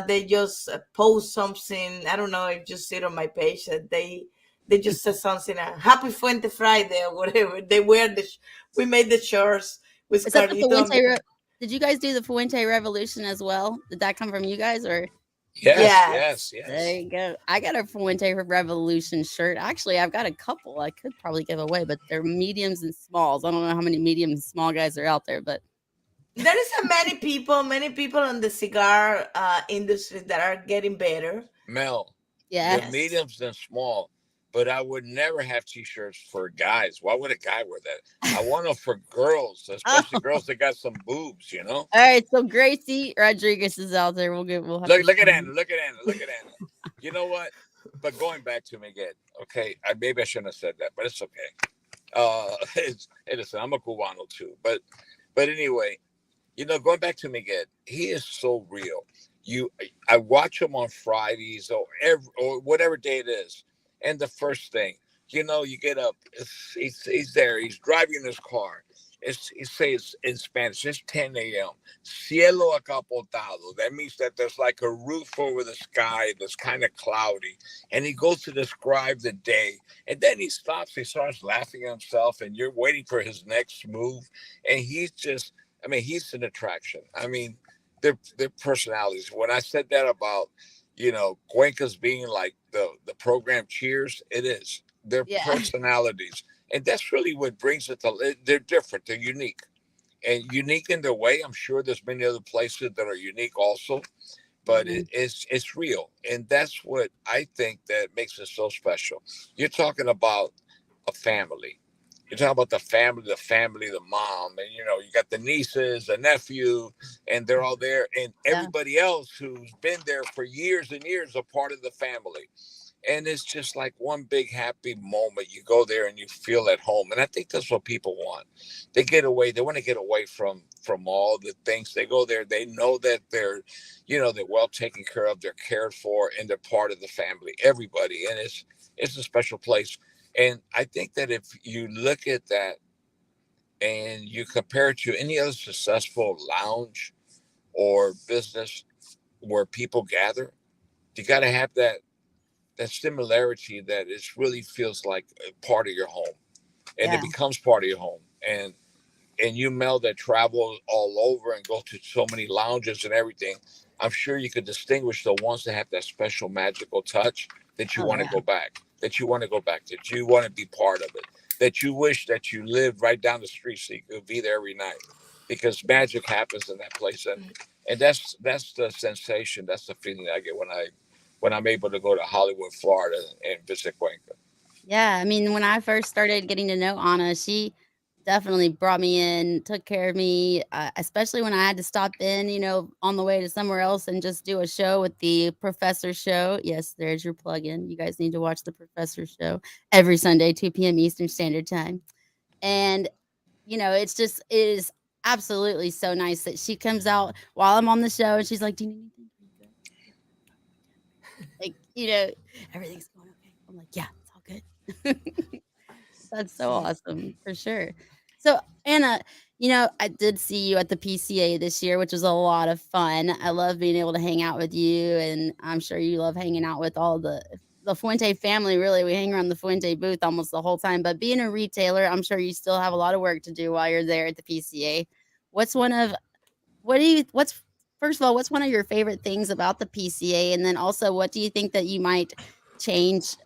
they just post something. I don't know if you see it on my page that they just said something. Happy Fuente Friday or whatever. They wear we made the shirts with Is that the Carlito. Did you guys do the Fuente Revolution as well? Did that come from you guys or? Yes. Yes. Yes. There Yes. you go. I got a Fuente Revolution shirt. Actually, I've got a couple I could probably give away, but they're mediums and smalls. I don't know how many medium and small guys are out there, but There is many people in the cigar industry that are getting better. Mel, the yes. mediums and small, but I would never have t-shirts for guys. Why would a guy wear that? I want them for girls, Oh, especially girls that got some boobs. all right. So Gracie Rodriguez is out there. We'll have to Look at show Anna. him. Look at Anna. Look at Anna. You know what? But going back to Miguel, okay, maybe I shouldn't have said that, but it's okay. Listen, I'm a Cubano too, but anyway, going back to Miguel, he is so real. I watch him on Fridays or whatever day it is, and the first thing, you get up, he's there, he's driving his car. He says in Spanish, it's 10 a.m. Cielo acapotado. That means that there's like a roof over the sky that's kind of cloudy. And he goes to describe the day. And then he stops, he starts laughing at himself, and you're waiting for his next move. And he's an attraction. I mean, their personalities. When I said that about, Cuenca's being like the program Cheers, it is their Yeah. personalities, and that's really what brings it to. They're different. They're unique, and unique in their way. I'm sure there's many other places that are unique also, but Mhm. it's real, and that's what I think that makes it so special. You're talking about a family. You're talking about the mom, and you got the nieces, the nephew, and they're all there, and Yeah. everybody else who's been there for years and years, a part of the family. and it's just like one big happy moment. You go there and you feel at home, and I think that's what people want. They get away. They want to get away from all the things. They go there. They know that they're, they're well taken care of. They're cared for, and they're part of the family. Everybody, and it's a special place. And I think that if you look at that and you compare it to any other successful lounge or business where people gather, you got to have that similarity that it really feels like a part of your home, and it Yeah. becomes part of your home. And you meld that travel all over and go to so many lounges and everything. I'm sure you could distinguish the ones that have that special magical touch that you Oh want to yeah. go back, that you want to go back, that you want to be part of it, that you wish that you lived right down the street so you could be there every night, because magic happens in that place. And that's the sensation, that's the feeling I get when I'm able to go to Hollywood, Florida, and visit Cuenca. Yeah, I mean, when I first started getting to know Anna, she definitely brought me in, took care of me, especially when I had to stop in, on the way to somewhere else and just do a show with the Professor Show. Yes, there's your plug-in. You guys need to watch the Professor Show every Sunday, 2 p.m. Eastern Standard Time. And, it is absolutely so nice that she comes out while I'm on the show and she's like, "Do you need anything? Are you good? Yeah, like, everything's going okay." I'm like, "Yeah, it's all good." That's so Yeah. awesome for sure. So, Anna, I did see you at the PCA this year, which was a lot of fun. I love being able to hang out with you, and I'm sure you love hanging out with all the Fuente family. Really, we hang around the Fuente booth almost the whole time. But being a retailer, I'm sure you still have a lot of work to do while you're there at the PCA. What's one of what do you what's first of all, what's one of your favorite things about the PCA? And then also, what do you think that you might change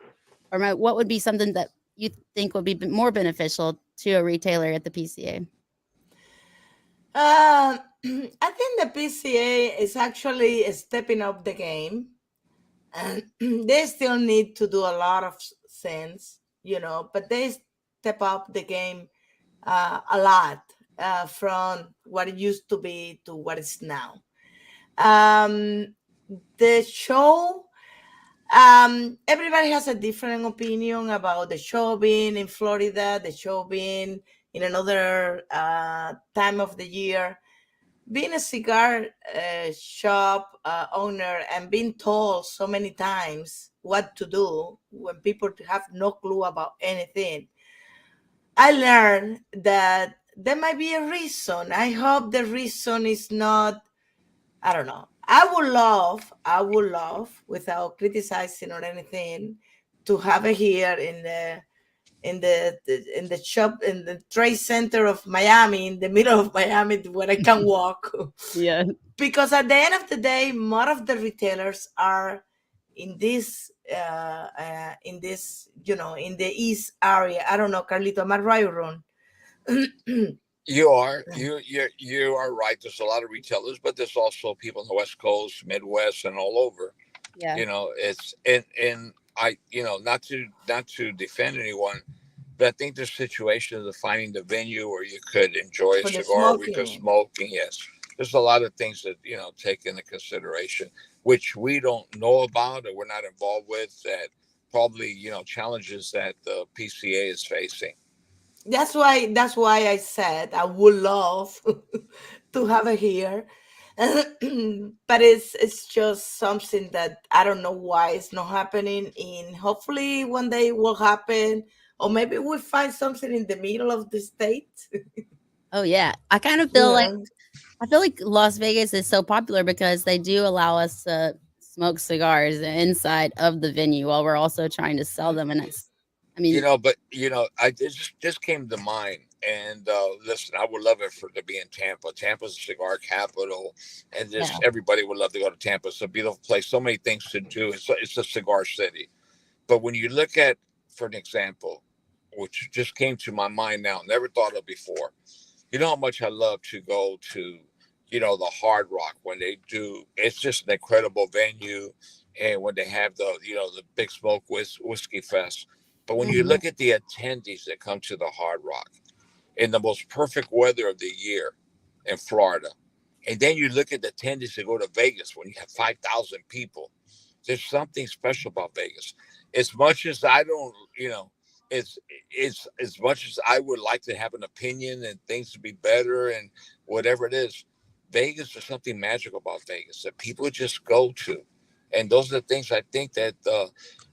or what would be something that you think would be more beneficial to a retailer at the PCA? I think the PCA is actually stepping up the game, and they still need to do a lot of things, but they step up the game a lot from what it used to be to what it's now. Um, the show, everybody has a different opinion about the show being in Florida, the show being in another time of the year. Being a cigar shop owner and being told so many times what to do when people have no clue about anything, I learned that there might be a reason. I hope the reason is not, I don't know. I would love, without criticizing or anything, to have it here in the shop in the trade center of Miami, in the middle of Miami, where I can walk. Yeah. Because at the end of the day, more of the retailers are in this, in the east area. I don't know, Carlito, am I right or wrong? You are right. There's a lot of retailers, but there's also people on the West Coast, Midwest, and all over. Yeah. It's and I not to defend anyone, but I think there's situations of finding the venue where you could enjoy a For the cigar, we could smoking. smoking. Yes, there's a lot of things that take into consideration, which we don't know about or we're not involved with. That probably challenges that the PCA is facing. That's why I said I would love to have it here. But it's just something that I don't know why it's not happening. In hopefully one day it will happen, or maybe we'll find something in the middle of the state. Oh yeah. Yeah. I feel like Las Vegas is so popular because they do allow us to smoke cigars inside of the venue while we're also trying to sell them, and it's I mean, But I just came to mind. And listen, I would love it for to be in Tampa. Tampa's a cigar capital, and yeah. just everybody would love to go to Tampa. It's a beautiful place. So many things to do. It's a cigar city. But when you look at, for an example, which just came to my mind now, never thought of before. You know how much I love to go to, the Hard Rock when they do. It's just an incredible venue, and when they have the Big Smoke Whiskey Fest. But when you Mhm. look at the attendees that come to the Hard Rock in the most perfect weather of the year in Florida, and then you look at the attendees that go to Vegas when you have 5,000 people. There's something special about Vegas. as much as I don't, it's as much as I would like to have an opinion and things to be better and whatever it is. Vegas, there's something magical about Vegas that people just go to, and those are the things I think that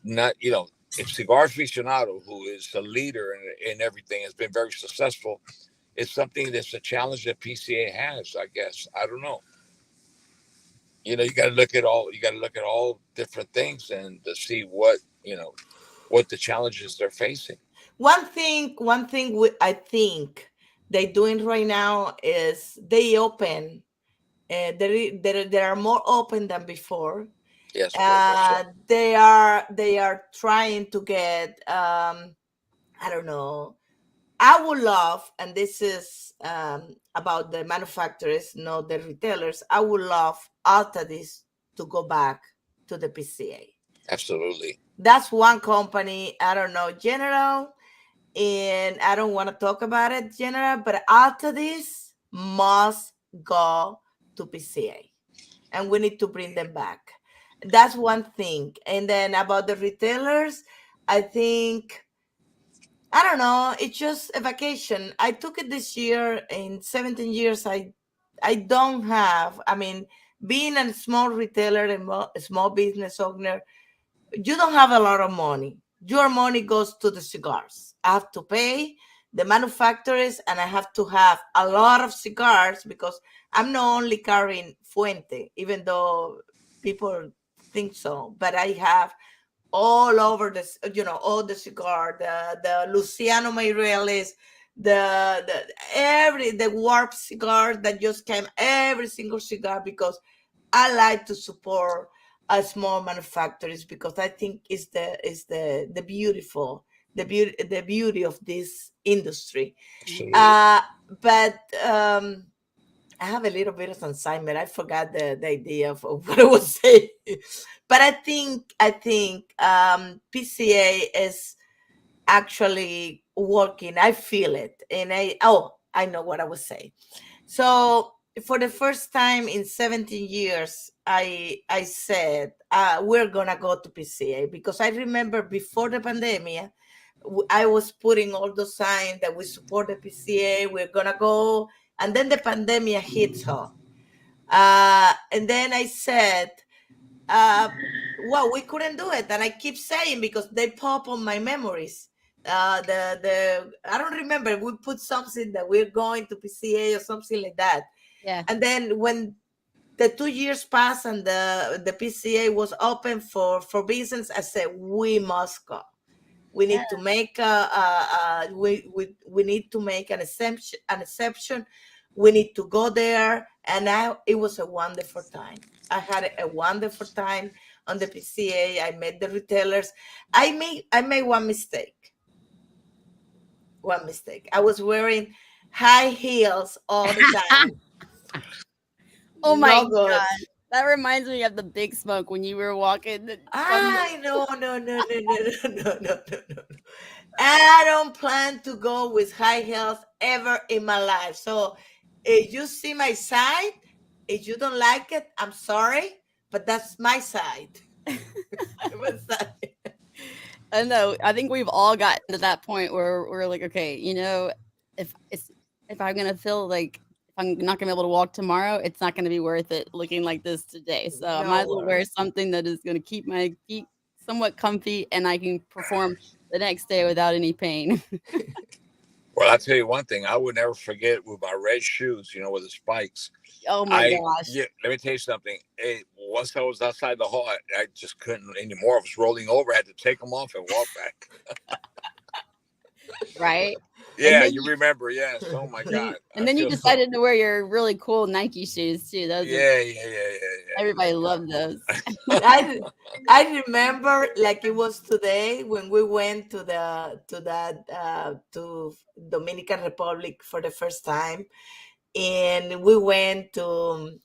not if Cigar Aficionado, who is a leader in everything, has been very successful. It's something that's a challenge that PCA has. I guess I don't know. You got to look at all. You got to look at all different things and to see what the challenges they're facing. I think they're doing right now is they open. They are more open than before. Yes, very much so. They are trying to get. I don't know. I would love, and this is about the manufacturers, not the retailers. I would love Altadis to go back to the PCA. Absolutely. That's one company. I don't know general, and I don't want to talk about it general, but Altadis must go to PCA, and we need to bring them back. That's one thing. And then about the retailers, I think I don't know. It's just a vacation. I took it this year. In 17 years, I don't have. I mean, being a small retailer and a small business owner, you don't have a lot of money. Your money goes to the cigars. I have to pay the manufacturers, and I have to have a lot of cigars because I'm not only carrying Fuente, even though people think so, but I have all over this, all the cigar, the Luciano Meireles, the warp cigar that just came, every single cigar, because I like to support small manufacturers because I think is the beauty of this industry. Absolutely. Uh, but I have a little bit of Alzheimer. I forgot the idea of what I was saying. But I think PCA is actually working. I feel it. And I know what I was saying. So for the first time in 17 years, I said we're gonna go to PCA because I remember before the pandemic, I was putting all those signs that we support the PCA, we're gonna go, and then the pandemic hits her. And then I said, uh, well, we couldn't do it, and I keep saying because they pop on my memories. The I don't remember. We put something that we're going to PCA or something like that, Yeah. and then when the 2 years passed and the PCA was open for business, I said we must go. We Yeah. need to make we need to make an exception. We need to go there, and it was a wonderful time. I had a wonderful time on the PCA. I met the retailers. I made one mistake. I was wearing high heels all the time. Oh my No good. god. That reminds me of the Big Smoke when you were walking from the I no no no no no no no no no no. I don't plan to go with high heels ever in my life. So if you see my side, if you don't like it, I'm sorry, but that's my side. My side. I know. I think we've all gotten to that point where we're like, okay, if it's if I'm gonna feel like if I'm not gonna be able to walk tomorrow, it's not gonna be worth it looking like this today. So I might No as well wear worries. something that is gonna keep my feet somewhat comfy and I can perform the next day without any pain. Well, I'll tell you one thing. I would never forget with my red shoes, with the spikes. Oh my gosh. Yeah, let me tell you something. Once I was outside the hall, I just couldn't anymore. I was rolling over. I had to take them off and walk back. Right? And Yeah, then you remember? Yes. Oh my God, I you feel so. decided to wear your really cool Nike shoes too. Those are Yeah, yeah, yeah, yeah, everybody loved those. I I remember like it was today when we went to Dominican Republic for the first time, and we went to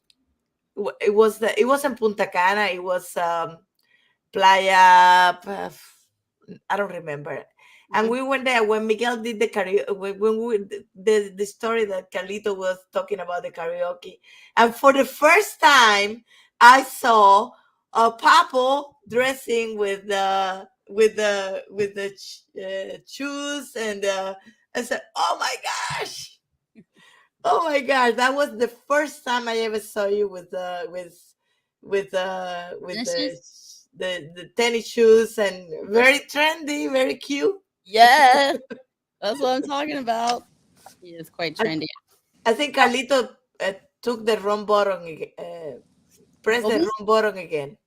it wasn't Punta Cana, it was Playa. I don't remember. And Mhm. we went there when Miguel did the karaoke. When the story that Carlito was talking about the karaoke, and for the first time, I saw Papo dressing shoes, and I said, "Oh my gosh, oh my gosh!" That was the first time I ever saw you with Tennis shoes? the tennis shoes, and very trendy, very cute. Yeah, that's what I'm talking about. He is quite I, trendy. I think Carlito took the wrong button, pressed Well, the wrong button again.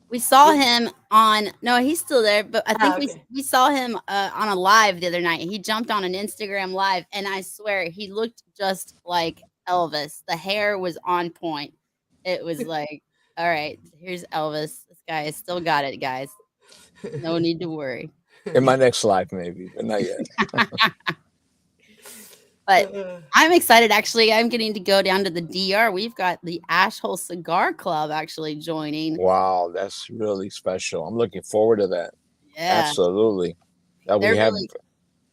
we saw him on no, he's still there, but I think Ah, we okay. we saw him on a live the other night. He jumped on an Instagram live, and I swear he looked just like Elvis. The hair was on point. It was like, all right, here's Elvis. This guy has still got it, guys. No need to worry. In my next life, maybe, but not yet. But Uh, I'm excited. Actually, I'm getting to go down to the DR. We've got the Ashhole Cigar Club actually joining. Wow, that's really special. I'm looking forward to that. Yeah, Absolutely. That they're really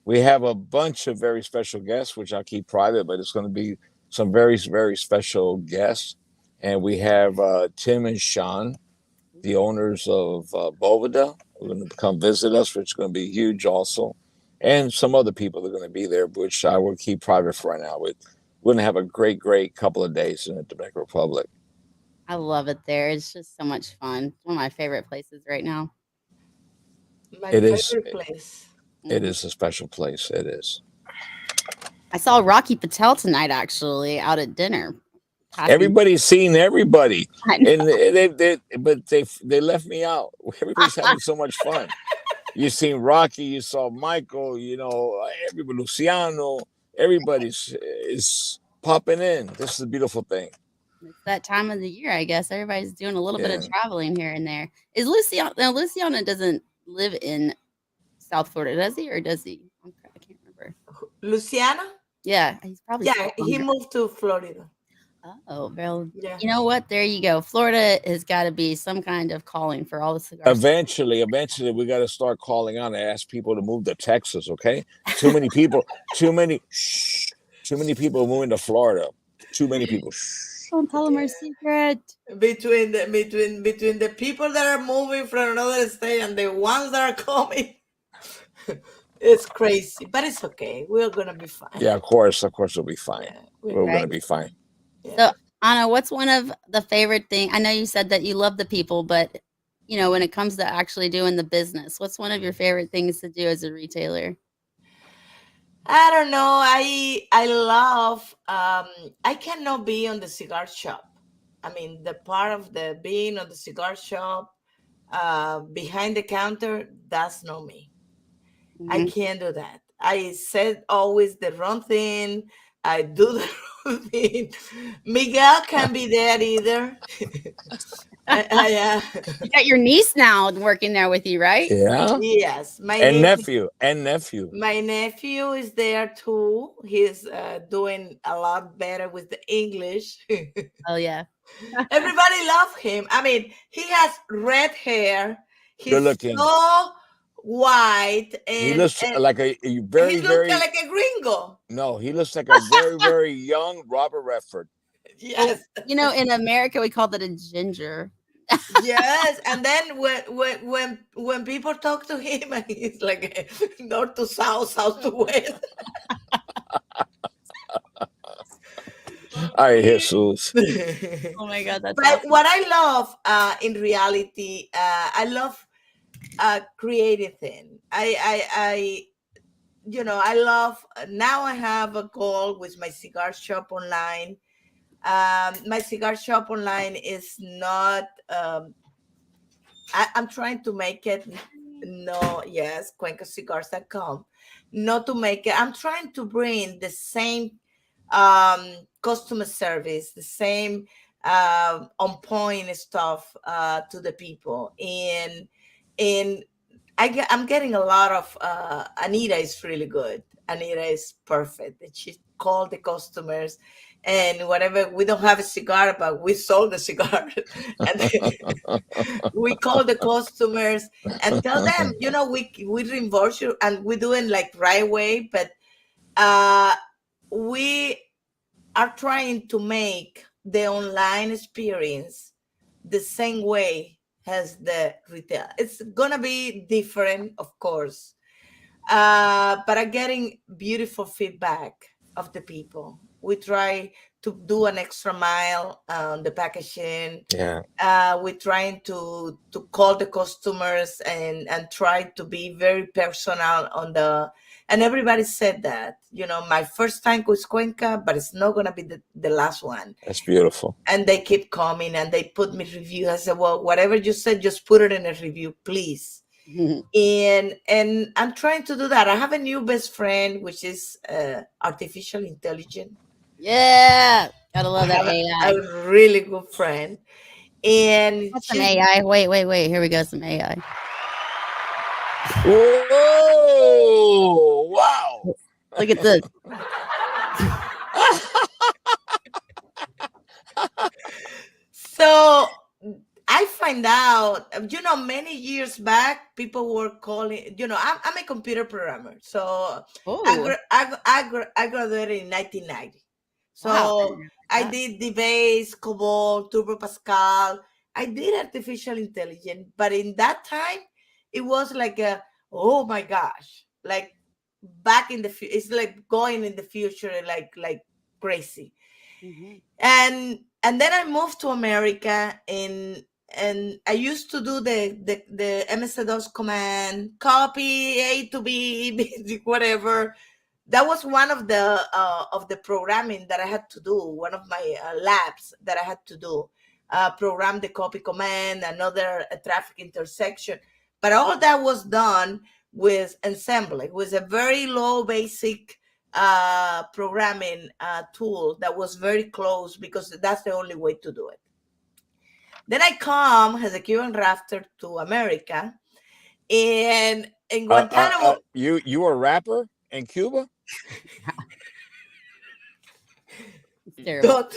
we have a bunch of very special guests, which I'll keep private, but it's going to be some very, very special guests. And we have Tim and Sean, the owners of Boveda, are going to come visit us, which is going to be huge also. And some other people are going to be there, which I will keep private for right now. We're going to have a great, great couple of days in the Dominican Republic. I love it there. It's just so much fun. It's one of my favorite places right now. my It is, favorite place. it Mhm. is a special place. It is. I saw Rocky Patel tonight actually out at dinner. Passing. Everybody's seen everybody, I know. and they left me out. Everybody's having so much fun. You seen Rocky, you saw Michael, everybody, Luciano, everybody's is popping in. This is a beautiful thing. It's that time of the year, I guess. Everybody's doing a little bit of Yeah. traveling here and there. Is Luciano? No, Luciano doesn't live in South Florida, does he? Or does he? I can't remember. Luciana? Yeah, he's probably Yeah, still he on moved to Florida. Oh, well, Yeah. you know what? There you go. Florida has got to be some kind of calling for all the cigars. Eventually, we got to start calling on and ask people to move to Texas. Okay, too many people, too many people moving to Florida. Too many people. Don't tell them our secret. Between the people that are moving from another state and the ones that are coming, it's crazy, but it's okay. We're gonna be fine. Yeah, of course, we'll be fine. Yeah, We're Right. gonna be fine. So, yeah. Anna, what's one of the favorite thing? I know you said that you love the people, but when it comes to actually doing the business, what's one of your favorite things to do as a retailer? I don't know. I love. I cannot be on the cigar shop. I mean, the part of the being on the cigar shop, behind the counter, that's not me. I Mhm. can't do that. I said always the wrong thing. I do the wrong thing. Miguel can't be there either. You got your niece now working there with you, right? Yeah, Yes, my and nephew. nephew. My nephew is there too. He's doing a lot better with the English. Oh yeah. Everybody loves him. I mean, he has red hair. Good He's looking. so white, He and, looks and like a he very, looks very. like a gringo. No, he looks like a very, very young Robert Redford. Yes, In America we call that a ginger. yes. And then when people talk to him, and he's like north to south, south to west. Ay, Jesus. Oh my god, that's But awesome. what I love, in reality, I love creative thing. I love. Now I have a goal with my cigar shop online. My cigar shop online is not. I'm trying to make it. No, yes, cuencacigars.com. Not to make it. I'm trying to bring the same customer service, the same on point stuff to the people. And I'm getting a lot of Anita is really good. Anita is perfect. And she called the customers, and whatever, we don't have a cigar, but we sold the cigar. And we call the customers and tell them, we reimburse you, and we do it like right away. But we are trying to make the online experience the same way has the retail. It's gonna be different, of course, but I'm getting beautiful feedback of the people. We try to do an extra mile on the packaging. Yeah. We're trying to call the customers and try to be very personal on the. And everybody said that, my first time was Cuenca, but it's not gonna be the last one. That's beautiful. And they keep coming and they put me review. I said, well, whatever you said, just put it in a review, please. And I'm trying to do that. I have a new best friend, which is artificial intelligence. Yeah, gotta I love that have AI. a really good friend, and Got some she's AI. Wait. Here we go. Some AI. Whoa! Wow! Look at this. so I find out, many years back, people were calling, I'm a computer programmer. So Oh, I graduated in 1990. wow. I So didn't I know did the base, COBOL, Turbo Pascal. I did artificial intelligence, but in that time, it was like oh my gosh, like back in the it's like going in the future, like crazy. that. And then I moved to America, and I used to do the MS-DOS command, copy A to B, whatever. That was one of the programming that I had to do. One of my labs that I had to do, program the copy command, another traffic intersection. But all that was done with assembly, with a very low basic programming tool that was very close, because that's the only way to do it. Then I come as a Cuban rafter to America, and in Guantanamo. You were a rapper in Cuba? It's terrible. Don't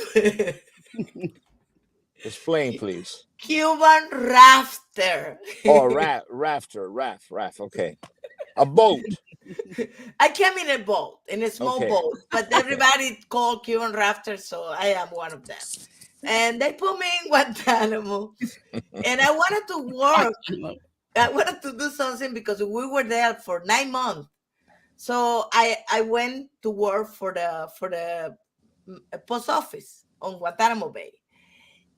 Explain, please. Cuban rafter. Oh, raft. Okay, a boat. I came in a boat, in a small Okay. boat, but everybody called Cuban rafter, so I am one of them. And they put me in Guantanamo, and I wanted to work. I wanted to do something because we were there for 9 months. So I went to work for the post office on Guantanamo Bay,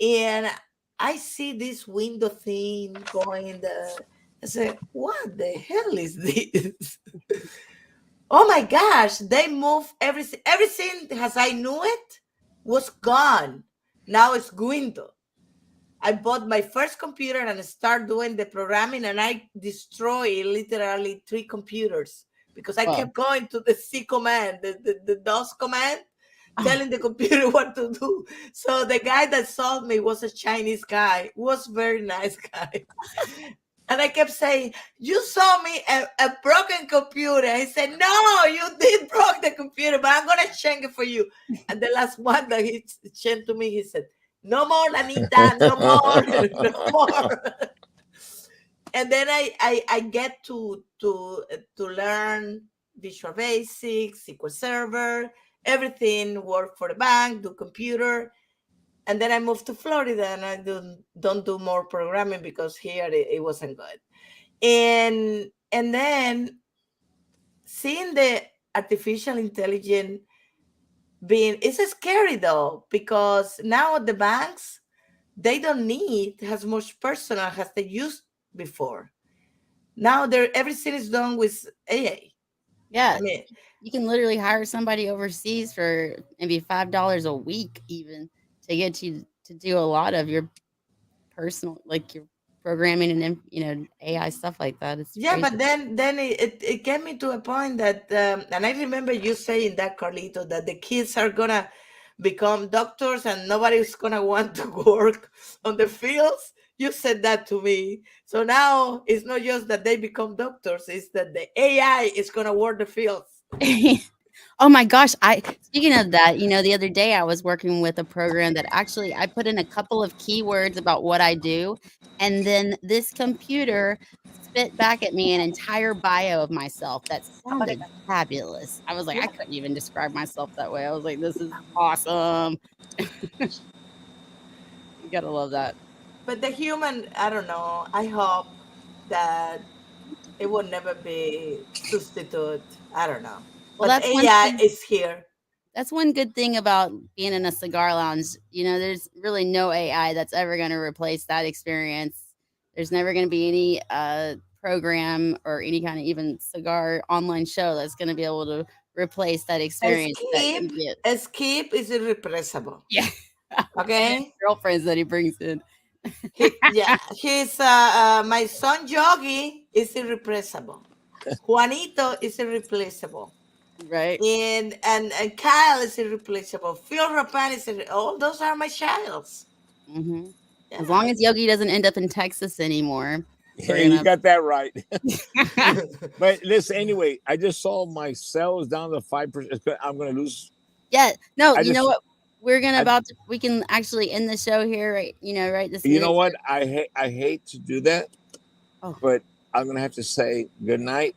and I see this window thing going in the. I said, "What the hell is this?" Oh my gosh! They moved everything. Everything as I knew it was gone. Now it's window. I bought my first computer and start doing the programming, and I destroyed literally 3 computers because I Well, kept going to the C command, the DOS command, telling the computer what to do. So the guy that sold me was a Chinese guy, was very nice guy. And I kept saying, "You saw me a broken computer." He said, "No, you did broke the computer, but I'm gonna change it for you." And the last one that he changed to me, he said, "No more, Lanita, no more, no more." And then I get to learn Visual Basic, SQL Server, everything, work for the bank, do computer. And then I moved to Florida, and I don't do more programming because here it wasn't good. And then seeing the artificial intelligence being, it's scary though, because now the banks, they don't need as much personnel as they used before. Now everything is done with AI. yeah, I mean, you can literally hire somebody overseas for maybe $5 a week, even to get you to do a lot of your personal, like your programming and AI stuff like that. It's yeah, crazy. but then it came me to a point that, and I remember you saying that, Carlito, that the kids are gonna become doctors and nobody's gonna want to work on the fields. You said that to me. So now it's not just that they become doctors; it's that the AI is gonna work the fields. Oh my gosh, I speaking of that, the other day I was working with a program that actually I put in a couple of keywords about what I do, and then this computer spit back at me an entire bio of myself that sounded fabulous. I was like, I Yeah, couldn't even describe myself that way. I was like, this is awesome. You gotta love that. But the human, I don't know. I hope that it will never be substitute. I don't know. Well, But that's one AI thing. is here. That's one good thing about being in a cigar lounge. There's really no AI that's ever going to replace that experience. There's never going to be any program or any kind of even cigar online show that's going to be able to replace that experience that Skip, you get. Skip is irreplaceable. Yeah. And his Okay. girlfriends that he brings in. Yeah, he's my son Yogi is irreplaceable. Juanito is irreplaceable. Right. And Kyle is irreplaceable. Phil Rapan is all those are my childs. Hmm. As long Yeah. as Yogi doesn't end up in Texas anymore, Yeah, we're you gonna. got that right. But listen, anyway, I just saw my sales down to 5%. I'm going to lose. Yeah. No, I you know just, what? We're gonna I, about to, we can actually end the show here, right? Right this you minute. know what? I hate to do that, Oh, but I'm going to have to say good night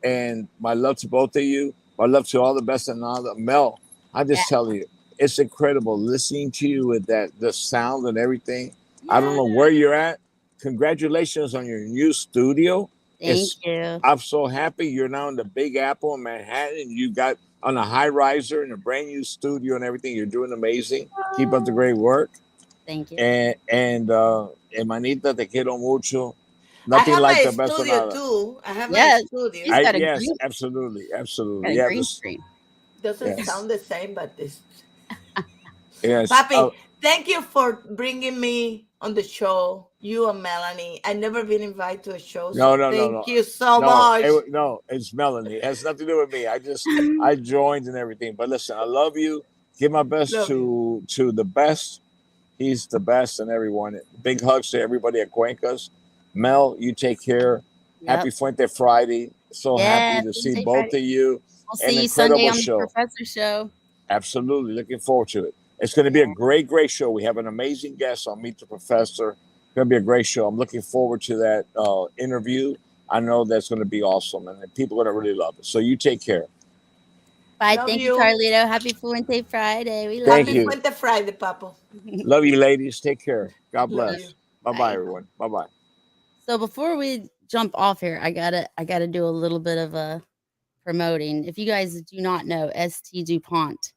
and my love to both of you. My love to all the best and all the Mel. I'm yeah. just telling you, it's incredible listening to you with the sound and everything. I don't Yeah. know where you're at. Congratulations on your new studio. Thank It's you. I'm so happy you're now in the Big Apple in Manhattan. You got on a high riser in a brand new studio and everything. You're doing amazing. Keep up the Oh, great work. thank you. And Manita, te quiero mucho. I Nothing have like my the best studio sonata. too. I have my Yeah, she's studio. I got a yes, green absolutely, got absolutely. a Yeah, green this screen. Doesn't yes, sound the same, but this. yes. Papi, thank you for bringing me on the show. You and Melanie. I never been invited to a show, No, so no, no, thank no, you so no. much. No, it's Melanie. It has nothing to do with me. I joined and everything. But listen, I love you. Give my best Love you. to the best. He's the best and everyone. Big hugs to everybody at Cuencas. Mel, you take care. Yep. Happy Fuente Friday. So happy Yeah, to see Wednesday, both Friday. of you. We'll An see you Sunday incredible on the show. Professor Show. Absolutely. Looking forward to it. It's going to be a Yeah. great, great show. We have an amazing guest on Meet the Professor. It's going to be a great show. I'm looking forward to that interview. I know that's going to be awesome and people are going to really love it. So you take care. Bye. Love Thank you, you. Carlito. Happy Fuente Friday. We love Thank Happy you. you. Fuente Friday, Papo. Love you, ladies. Take care. God Love Love you. bless. you. Bye bye, Bye. everyone. Bye bye. So before we jump off here, I gotta do a little bit of a promoting. If you guys do not know ST DuPont,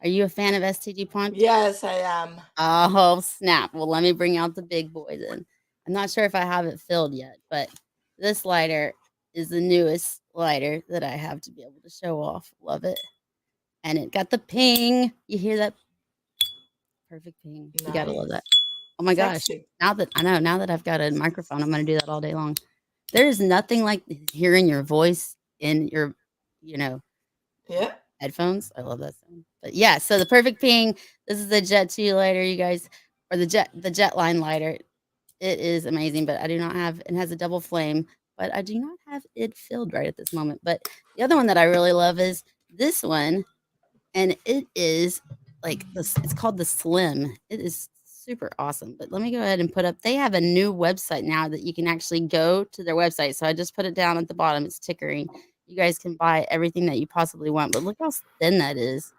are you a fan of ST DuPont? Yes, I am. Oh, snap. Well, let me bring out the big boy then. I'm not sure if I have it filled yet, but this lighter is the newest lighter that I have to be able to show off. Love it. And it got the ping. You hear that perfect ping? You gotta love that. Nice. Oh my gosh. Sexy. Now that I've got a microphone, I'm gonna do that all day long. There's nothing like hearing your voice in your, you know, Yeah. headphones. I love that sound. But yeah, so the perfect ping. This is the Jet 2 lighter, you guys, or the Jet Line lighter. It is amazing, but I do not have it has a double flame, but I do not have it filled right at this moment. But the other one that I really love is this one, and it is like this it's called the Slim. It is super awesome. But let me go ahead and put up they have a new website now that you can actually go to their website. So I just put it down at the bottom. It's tickering. You guys can buy everything that you possibly want, but look how thin that is.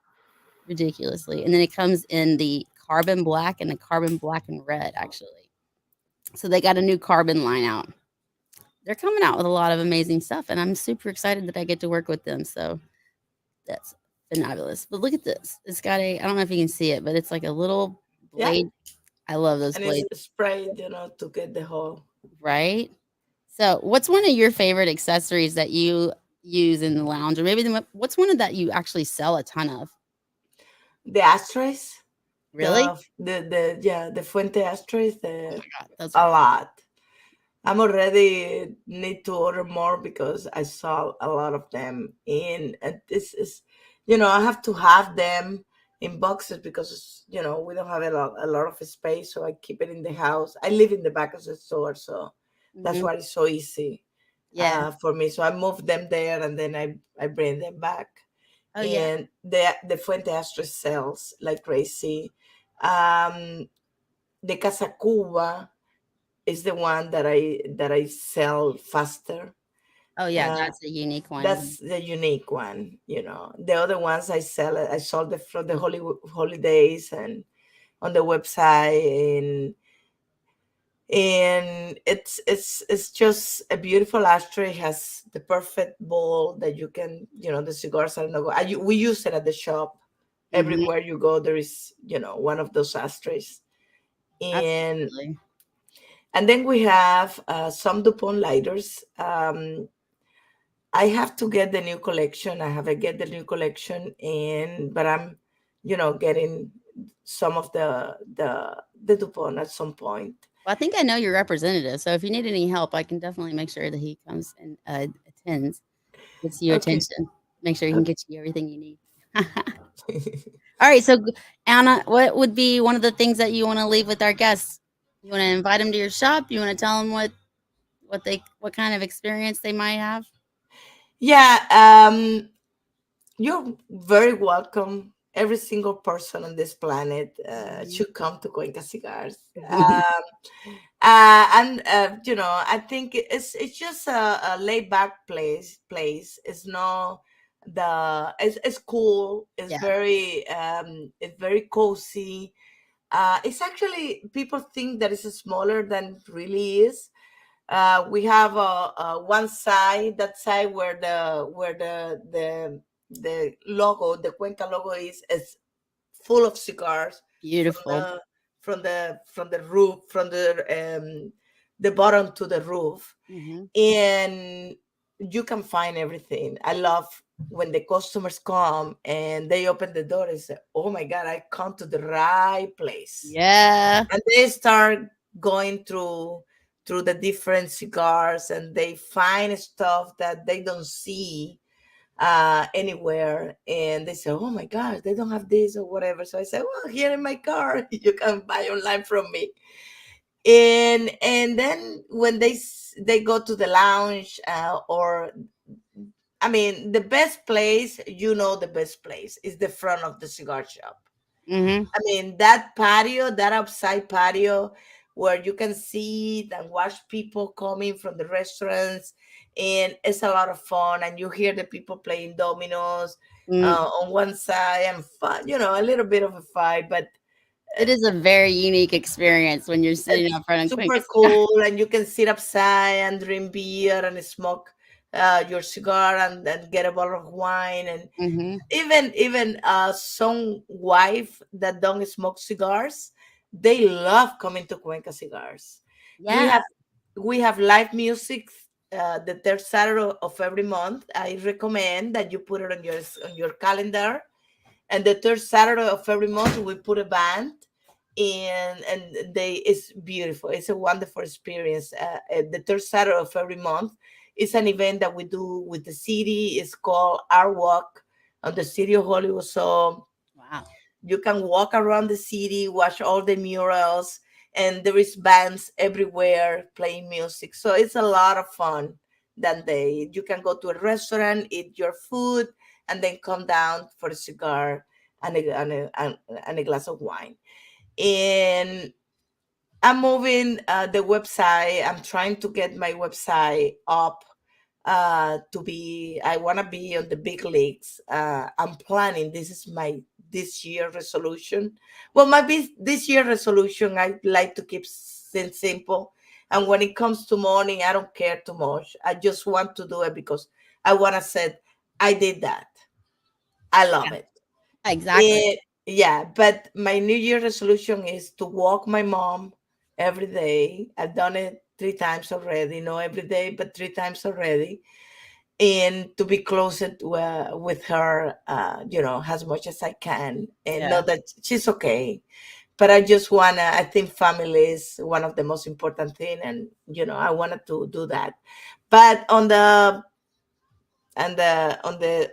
Ridiculously. And then it comes in the carbon black and the carbon black and red actually. So they got a new carbon line out. They're coming out with a lot of amazing stuff, and I'm super excited that I get to work with them. So that's fabulous. But look at this. It's got a I don't know if you can see it, but it's like a little Yeah. blade. I love those And it's blades, sprayed, to get the whole. right? So, what's one of your favorite accessories that you use in the lounge, or maybe what's one of that you actually sell a ton of? The ashtrays. Really? The Fuente ashtrays, Oh my god, those are a lot. I'm already need to order more because I saw a lot of them in, and this is, I have to have them in boxes because we don't have a lot of space, so I keep it in the house. I live in the back of the store, so that's Mhm. why it's so easy Yeah. for me. So I move them there and then I bring them back. Oh yeah. And the Fuente Astra sells like crazy. Um, the Casa Cuba is the one that I sell faster. Oh yeah, Uh, that's a unique one. that's the unique one. The other ones I sold it from the holidays and on the website, and and it's just a beautiful ashtray. It has the perfect bowl that you can, the cigars are not we use it at the shop. Hmm. Everywhere you go there is, one of those ashtrays. and Absolutely. and then we have some Dupont lighters. I have to get the new collection. I have to get the new collection, and but I'm, getting some of the Dupont at some point. Well, I think I know your representative, so if you need any help, I can definitely make sure that he comes and attends, gets you Okay. attention, make sure he can Okay. get you everything you need. All right, so Anna, what would be one of the things that you want to leave with our guests? You want to invite them to your shop? You want to tell them what kind of experience they might have? Yeah, you're very welcome. Every single person on this planet Mhm. should come to Cuenca Cigars. And I think it's just a laid back place. It's no it's cool. Yeah, It's very cozy. It's actually, people think that it's smaller than it really is. We have one side, that side where the logo, the Cuenca logo is full of cigars from beautiful. the roof, from the bottom to the roof, Hmm. and you can find everything. I love when the customers come and they open the door and say, "Oh my God, I come to the right place," Yeah. and they start going through the different cigars, and they find stuff that they don't see anywhere, and they say, "Oh my gosh, they don't have this or whatever." So I say, "Well, here in my car, you can buy online from me." And then when they go to the lounge, or I mean, the best place, the best place is the front of the cigar shop. Hmm. I mean, that patio, that outside patio, where you can see and watch people coming from the restaurants, and it's a lot of fun. And you hear the people playing dominoes Mm. on one side, and fun, a little bit of a fight, but It is a very unique experience when you're sitting it's out front of super Quink's. cool. And you can sit outside and drink beer and smoke your cigar, and get a bottle of wine. And Hmm. even some wife that don't smoke cigars, they love coming to Cuenca Cigars. we Yeah. have we have live music the third Saturday of every month. I recommend that you put it on your calendar, and the third Saturday of every month we put a band, and it's beautiful. It's a wonderful experience. The third Saturday of every month is an event that we do with the city. It's called Our Walk on the City of Hollywood. So Wow. you can walk around the city, watch all the murals, and there is bands everywhere playing music. So it's a lot of fun that day. You can go to a restaurant, eat your food, and then come down for a cigar and a glass of wine. And I'm moving the website. I'm trying to get my website up to be. I want to be on the big leagues. I'm planning. This is my this year resolution. Well, this year resolution, I like to keep things simple. And when it comes to morning, I don't care too much. I just want to do it because I want to say, I did that. I love Yeah. it. Exactly. It, yeah, but my New Year resolution is to walk my mom every day. I've done it 3 times already, not every day, but 3 times already, and to be closer with her, as much as I can, and know Yeah. that she's okay. But I just wanna. I think family is one of the most important thing, and I wanted to do that. But on the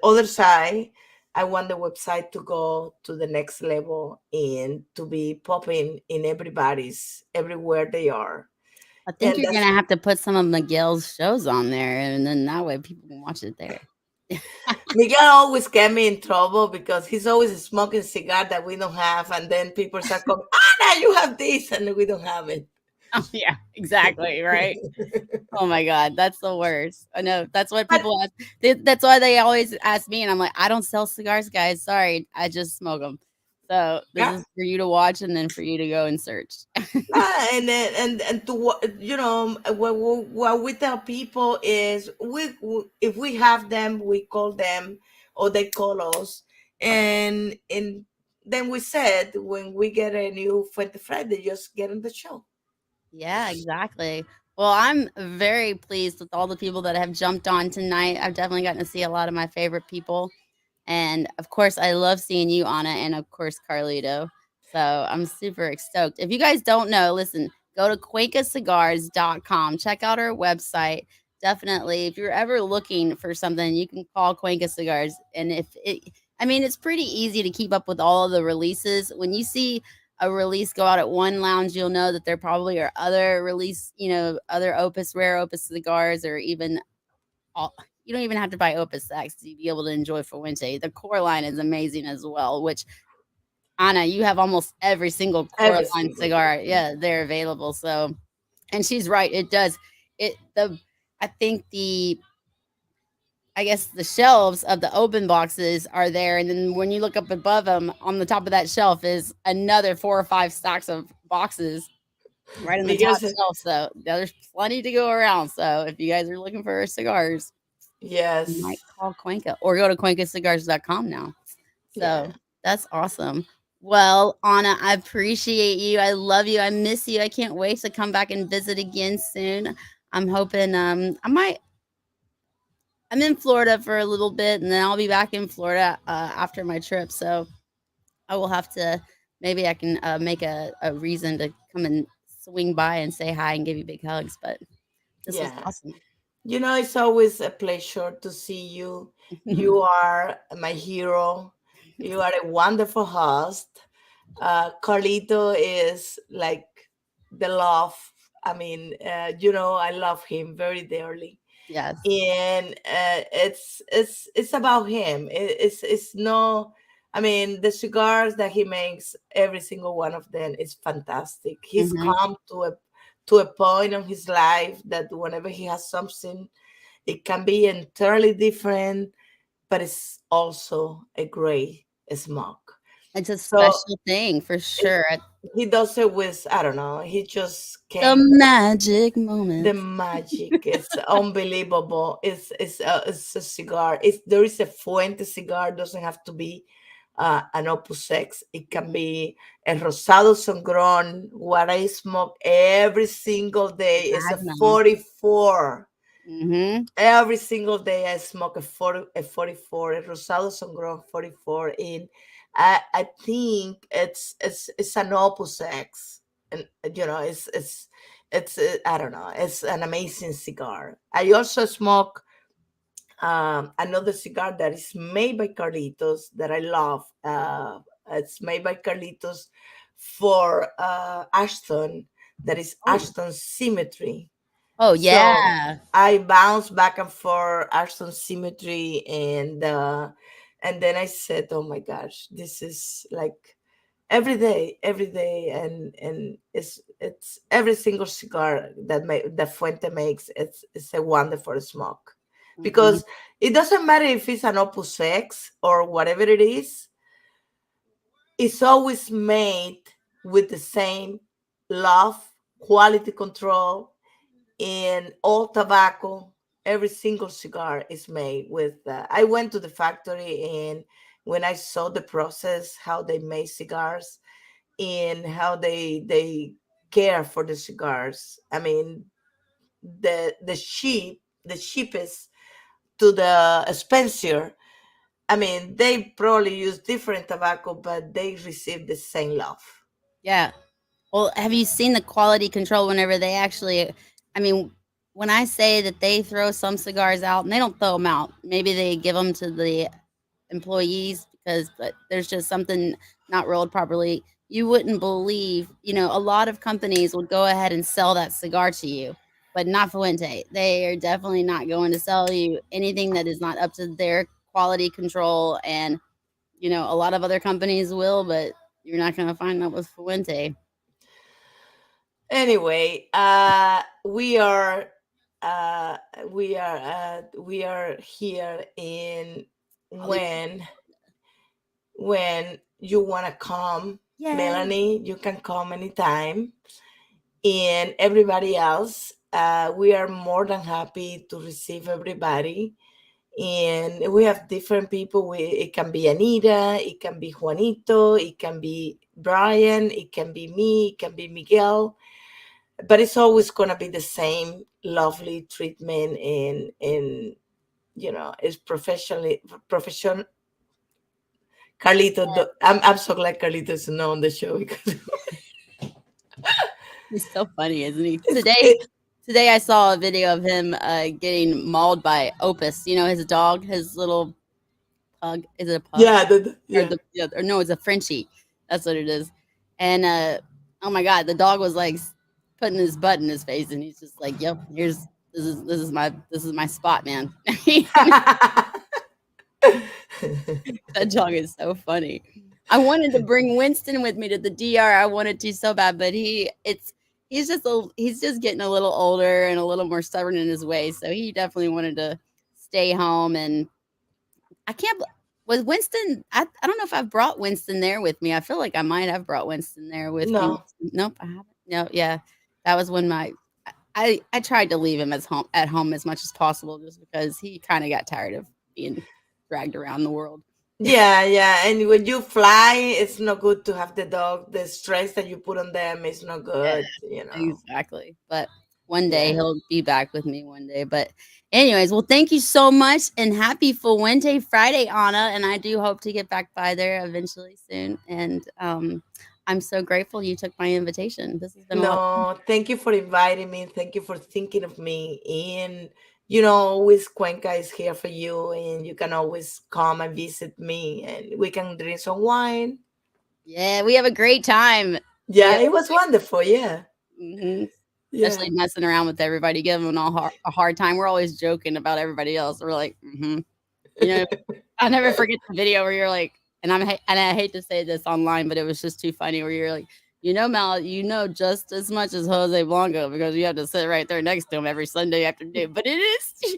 other side, I want the website to go to the next level and to be popping in everybody's everywhere they are. I think And you're that's gonna have to put some of Miguel's shows on there, and then that way people can watch it there. Miguel always get me in trouble because he's always smoking cigar that we don't have, and then people start coming, Anna, you have this, and we don't have it. Oh, yeah, exactly, right? Oh my god, that's the worst. I know, that's what But people ask that's why they always ask me, and I'm like, "I don't sell cigars, guys, sorry, I just smoke them." So this Yeah. is for you to watch and then for you to go and search. And then what we tell people is if we have them, we call them or they call us, and then we said when we get a new Fuente Friday, just get on the show. Yeah, exactly. Well, I'm very pleased with all the people that have jumped on tonight. I've definitely gotten to see a lot of my favorite people. And of course, I love seeing you, Anna, and of course, Carlito. So I'm super stoked. If you guys don't know, listen, go to cuencacigars.com. Check out our website. Definitely, if you're ever looking for something, you can call Cuenca Cigars. And if it, I mean, it's pretty easy to keep up with all of the releases. When you see a release go out at one lounge, you'll know that there probably are other release, other Opus, rare Opus cigars, or even all, you don't even have to buy Opus X to be able to enjoy Fuente. The core line is amazing as well, which Anna, you have almost every single core Every line single cigar. Yeah, they're available. So, and she's right. It does. I think I guess the shelves of the open boxes are there. And then when you look up above them on the top of that shelf is another 4 or 5 stacks of boxes right on the top because shelf. So there's plenty to go around. So if you guys are looking for cigars, you might yes, call Cuenca or go to cuencacigars.com now. yeah, So that's awesome. Well, Anna, I appreciate you. I love you. I miss you. I can't wait to come back and visit again soon. I'm hoping I'm in Florida for a little bit and then I'll be back in Florida after my trip. So I will have to maybe I can make a reason to come and swing by and say hi and give you big hugs. But this was yeah. awesome. It's always a pleasure to see you. You are my hero. You are a wonderful host. Carlito is like the love. I mean, I love him very dearly, Yes. and it's about him. It's no. I mean, the cigars that he makes, every single one of them is fantastic. He's Hmm. come to a point in his life that whenever he has something, it can be entirely different, but it's also a great smoke. It's a So special thing for it, sure. he does it with, I don't know, he just The came. magic The moments. magic is unbelievable. It's a cigar. There is a Fuente cigar. Doesn't have to be an Opus X. It can be a Rosado Sangron. What I smoke every single day is a Magnum. 44. Mhm. Every single day I smoke a 44, a Rosado Sangron 44 in. I think it's an Opus X, and I don't know, it's an amazing cigar. I also smoke another cigar that is made by Carlitos that I love. It's made by Carlitos for Ashton. That is Oh. Ashton Symmetry. Oh, So yeah. I bounce back and forth Ashton Symmetry, and then I said, "Oh my gosh, this is like every day, and it's every single cigar that Fuente makes. It's a wonderful smoke Mhm. because it doesn't matter if it's an Opus X or whatever it is. It's always made with the same love, quality control, in all tobacco. Every single cigar is made with I went to the factory, and when I saw the process, how they make cigars and how they care for the cigars. I mean, the cheapest to the expensive. I mean, they probably use different tobacco, but they receive the same love. Yeah. Well, have you seen the quality control whenever they actually I mean, when I say that they throw some cigars out and they don't throw them out, maybe they give them to the employees because but there's just something not rolled properly. You wouldn't believe, a lot of companies would go ahead and sell that cigar to you, but not Fuente. They are definitely not going to sell you anything that is not up to their quality control. And, a lot of other companies will, but you're not going to find that with Fuente. Anyway, uh, we are here in Hollywood. when when you want to come, Yeah. Melanie, you can come anytime. And everybody else, we are more than happy to receive everybody. And we have different people. It can be Anita, it can be Juanito, it can be Brian, it can be me, it can be Miguel, but it's always going to be the same lovely treatment. And it's professional. I'm so glad Carlito's not on the show because He's so funny, isn't he? it's Today, it, today I saw a video of him getting mauled by Opus. You know, his dog, his little pug. Is it a pug? yeah, Or yeah. or no, it's a Frenchie. That's what it is. And oh my god, the dog was like putting his butt in his face, and he's just like, "Yep, this is my spot, man." That dog is so funny. I wanted to bring Winston with me to the DR. I wanted to so bad, but he's just getting a little older and a little more stubborn in his ways. So he definitely wanted to stay home. And I can't. Was Winston? I don't know if I've brought Winston there with me. I feel like I might have brought Winston there with me. No. Nope, I haven't. No, yeah, that was when I tried to leave him at home as much as possible, just because he kind of got tired of being dragged around the world. Yeah. And when you fly, it's not good to have the dog. The stress that you put on them is not good. Exactly. But one day Yeah. he'll be back with me one day. But anyways, well, thank you so much and happy Full Wednesday Friday, Anna. And I do hope to get back by there eventually soon. And I'm so grateful you took my invitation. This has been a lot. No, thank you for inviting me. Thank you for thinking of me. And always Cuenca is here for you, and you can always come and visit me, and we can drink some wine. Yeah, we have a great time. Yeah, it was wonderful. Yeah, Mm-hmm. yeah. Especially messing around with everybody, giving them a hard time. We're always joking about everybody else. We're like, I'll never forget the video where you're like, and I hate to say this online, but it was just too funny. Where you're like, Mal, just as much as Jose Blanco because you have to sit right there next to him every Sunday afternoon. But it is,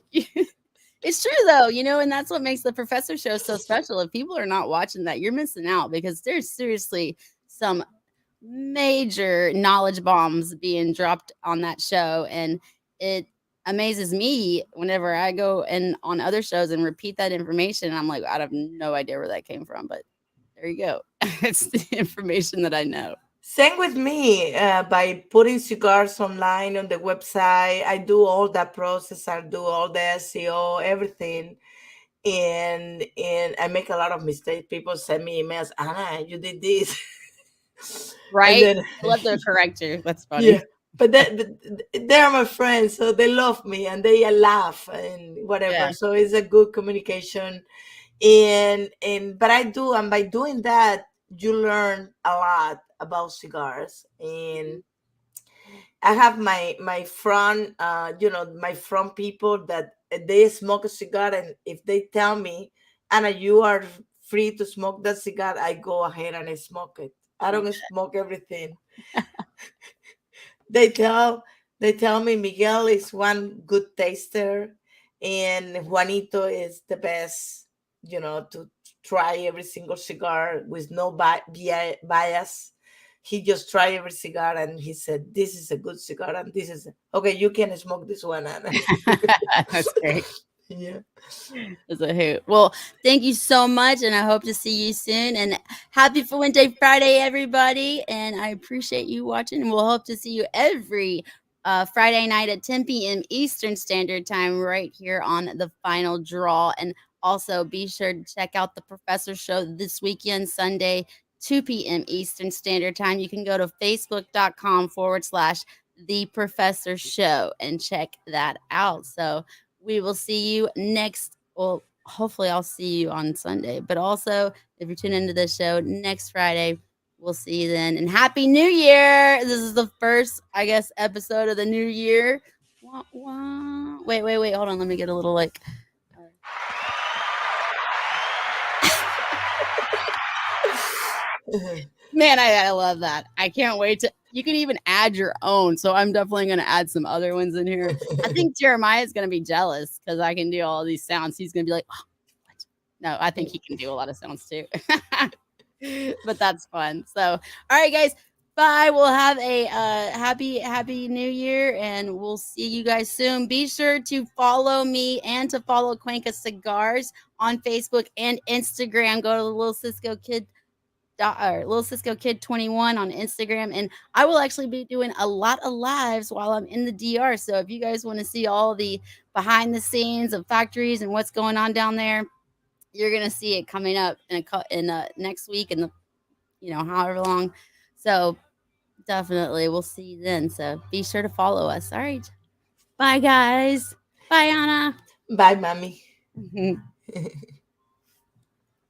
it's true though, and that's what makes the Professor Show so special. If people are not watching that, you're missing out because there's seriously some major knowledge bombs being dropped on that show, and it amazes me whenever I go and on other shows and repeat that information. I'm like, I have no idea where that came from, but there you go. It's the information that I know. Same with me. By putting cigars online on the website, I do all that process. I do all the SEO, everything, and I make a lot of mistakes. People send me emails, Anna, you did this. Right? And then, I love to correct you. That's funny. yeah, but they're my friends, so they love me and they laugh and whatever. Yeah. So it's a good communication. But I do, and by doing that, you learn a lot about cigars. And I have my front, my front people that they smoke a cigar, and if they tell me, Anna, you are free to smoke that cigar, I go ahead and I smoke it. I don't smoke everything. they tell they tell me Miguel is one good taster, and Juanito is the best, to try every single cigar with no bias. He just tried every cigar and he said, "This is a good cigar, and this is okay. You can smoke this one." Anna. That's great. Yeah. That's a hoot. Well, thank you so much, and I hope to see you soon. And happy Fuente Friday, everybody! And I appreciate you watching. And we'll hope to see you every Friday night at 10 p.m. Eastern Standard Time, right here on the Final Draw. And also, be sure to check out the Professor Show this weekend, Sunday, 2 p.m. Eastern Standard Time. You can go to facebook.com/The Professor Show and check that out. So we will see you next. Well, hopefully, I'll see you on Sunday. But also, if you're tuning into this show next Friday, we'll see you then. And Happy New Year! This is the first, I guess, episode of the new year. Wah, wah. Wait. Hold on. Let me get a little like. Man, I love that. I can't wait to. You can even add your own. So I'm definitely going to add some other ones in here. I think Jeremiah is going to be jealous because I can do all these sounds. He's going to be like, oh, what? No, I think he can do a lot of sounds too. But that's fun. So, all right, guys. Bye. We'll have a happy new year, and we'll see you guys soon. Be sure to follow me and to follow Cuenca Cigars on Facebook and Instagram. Go to the Little Cisco Kid or Little Cisco Kid 21 on Instagram, and I will actually be doing a lot of lives while I'm in the DR. So if you guys want to see all the behind the scenes of factories and what's going on down there, you're gonna see it coming up in next week and the however long. So definitely we'll see you then. So be sure to follow us. All right. Bye guys. Bye Anna. Bye, mommy.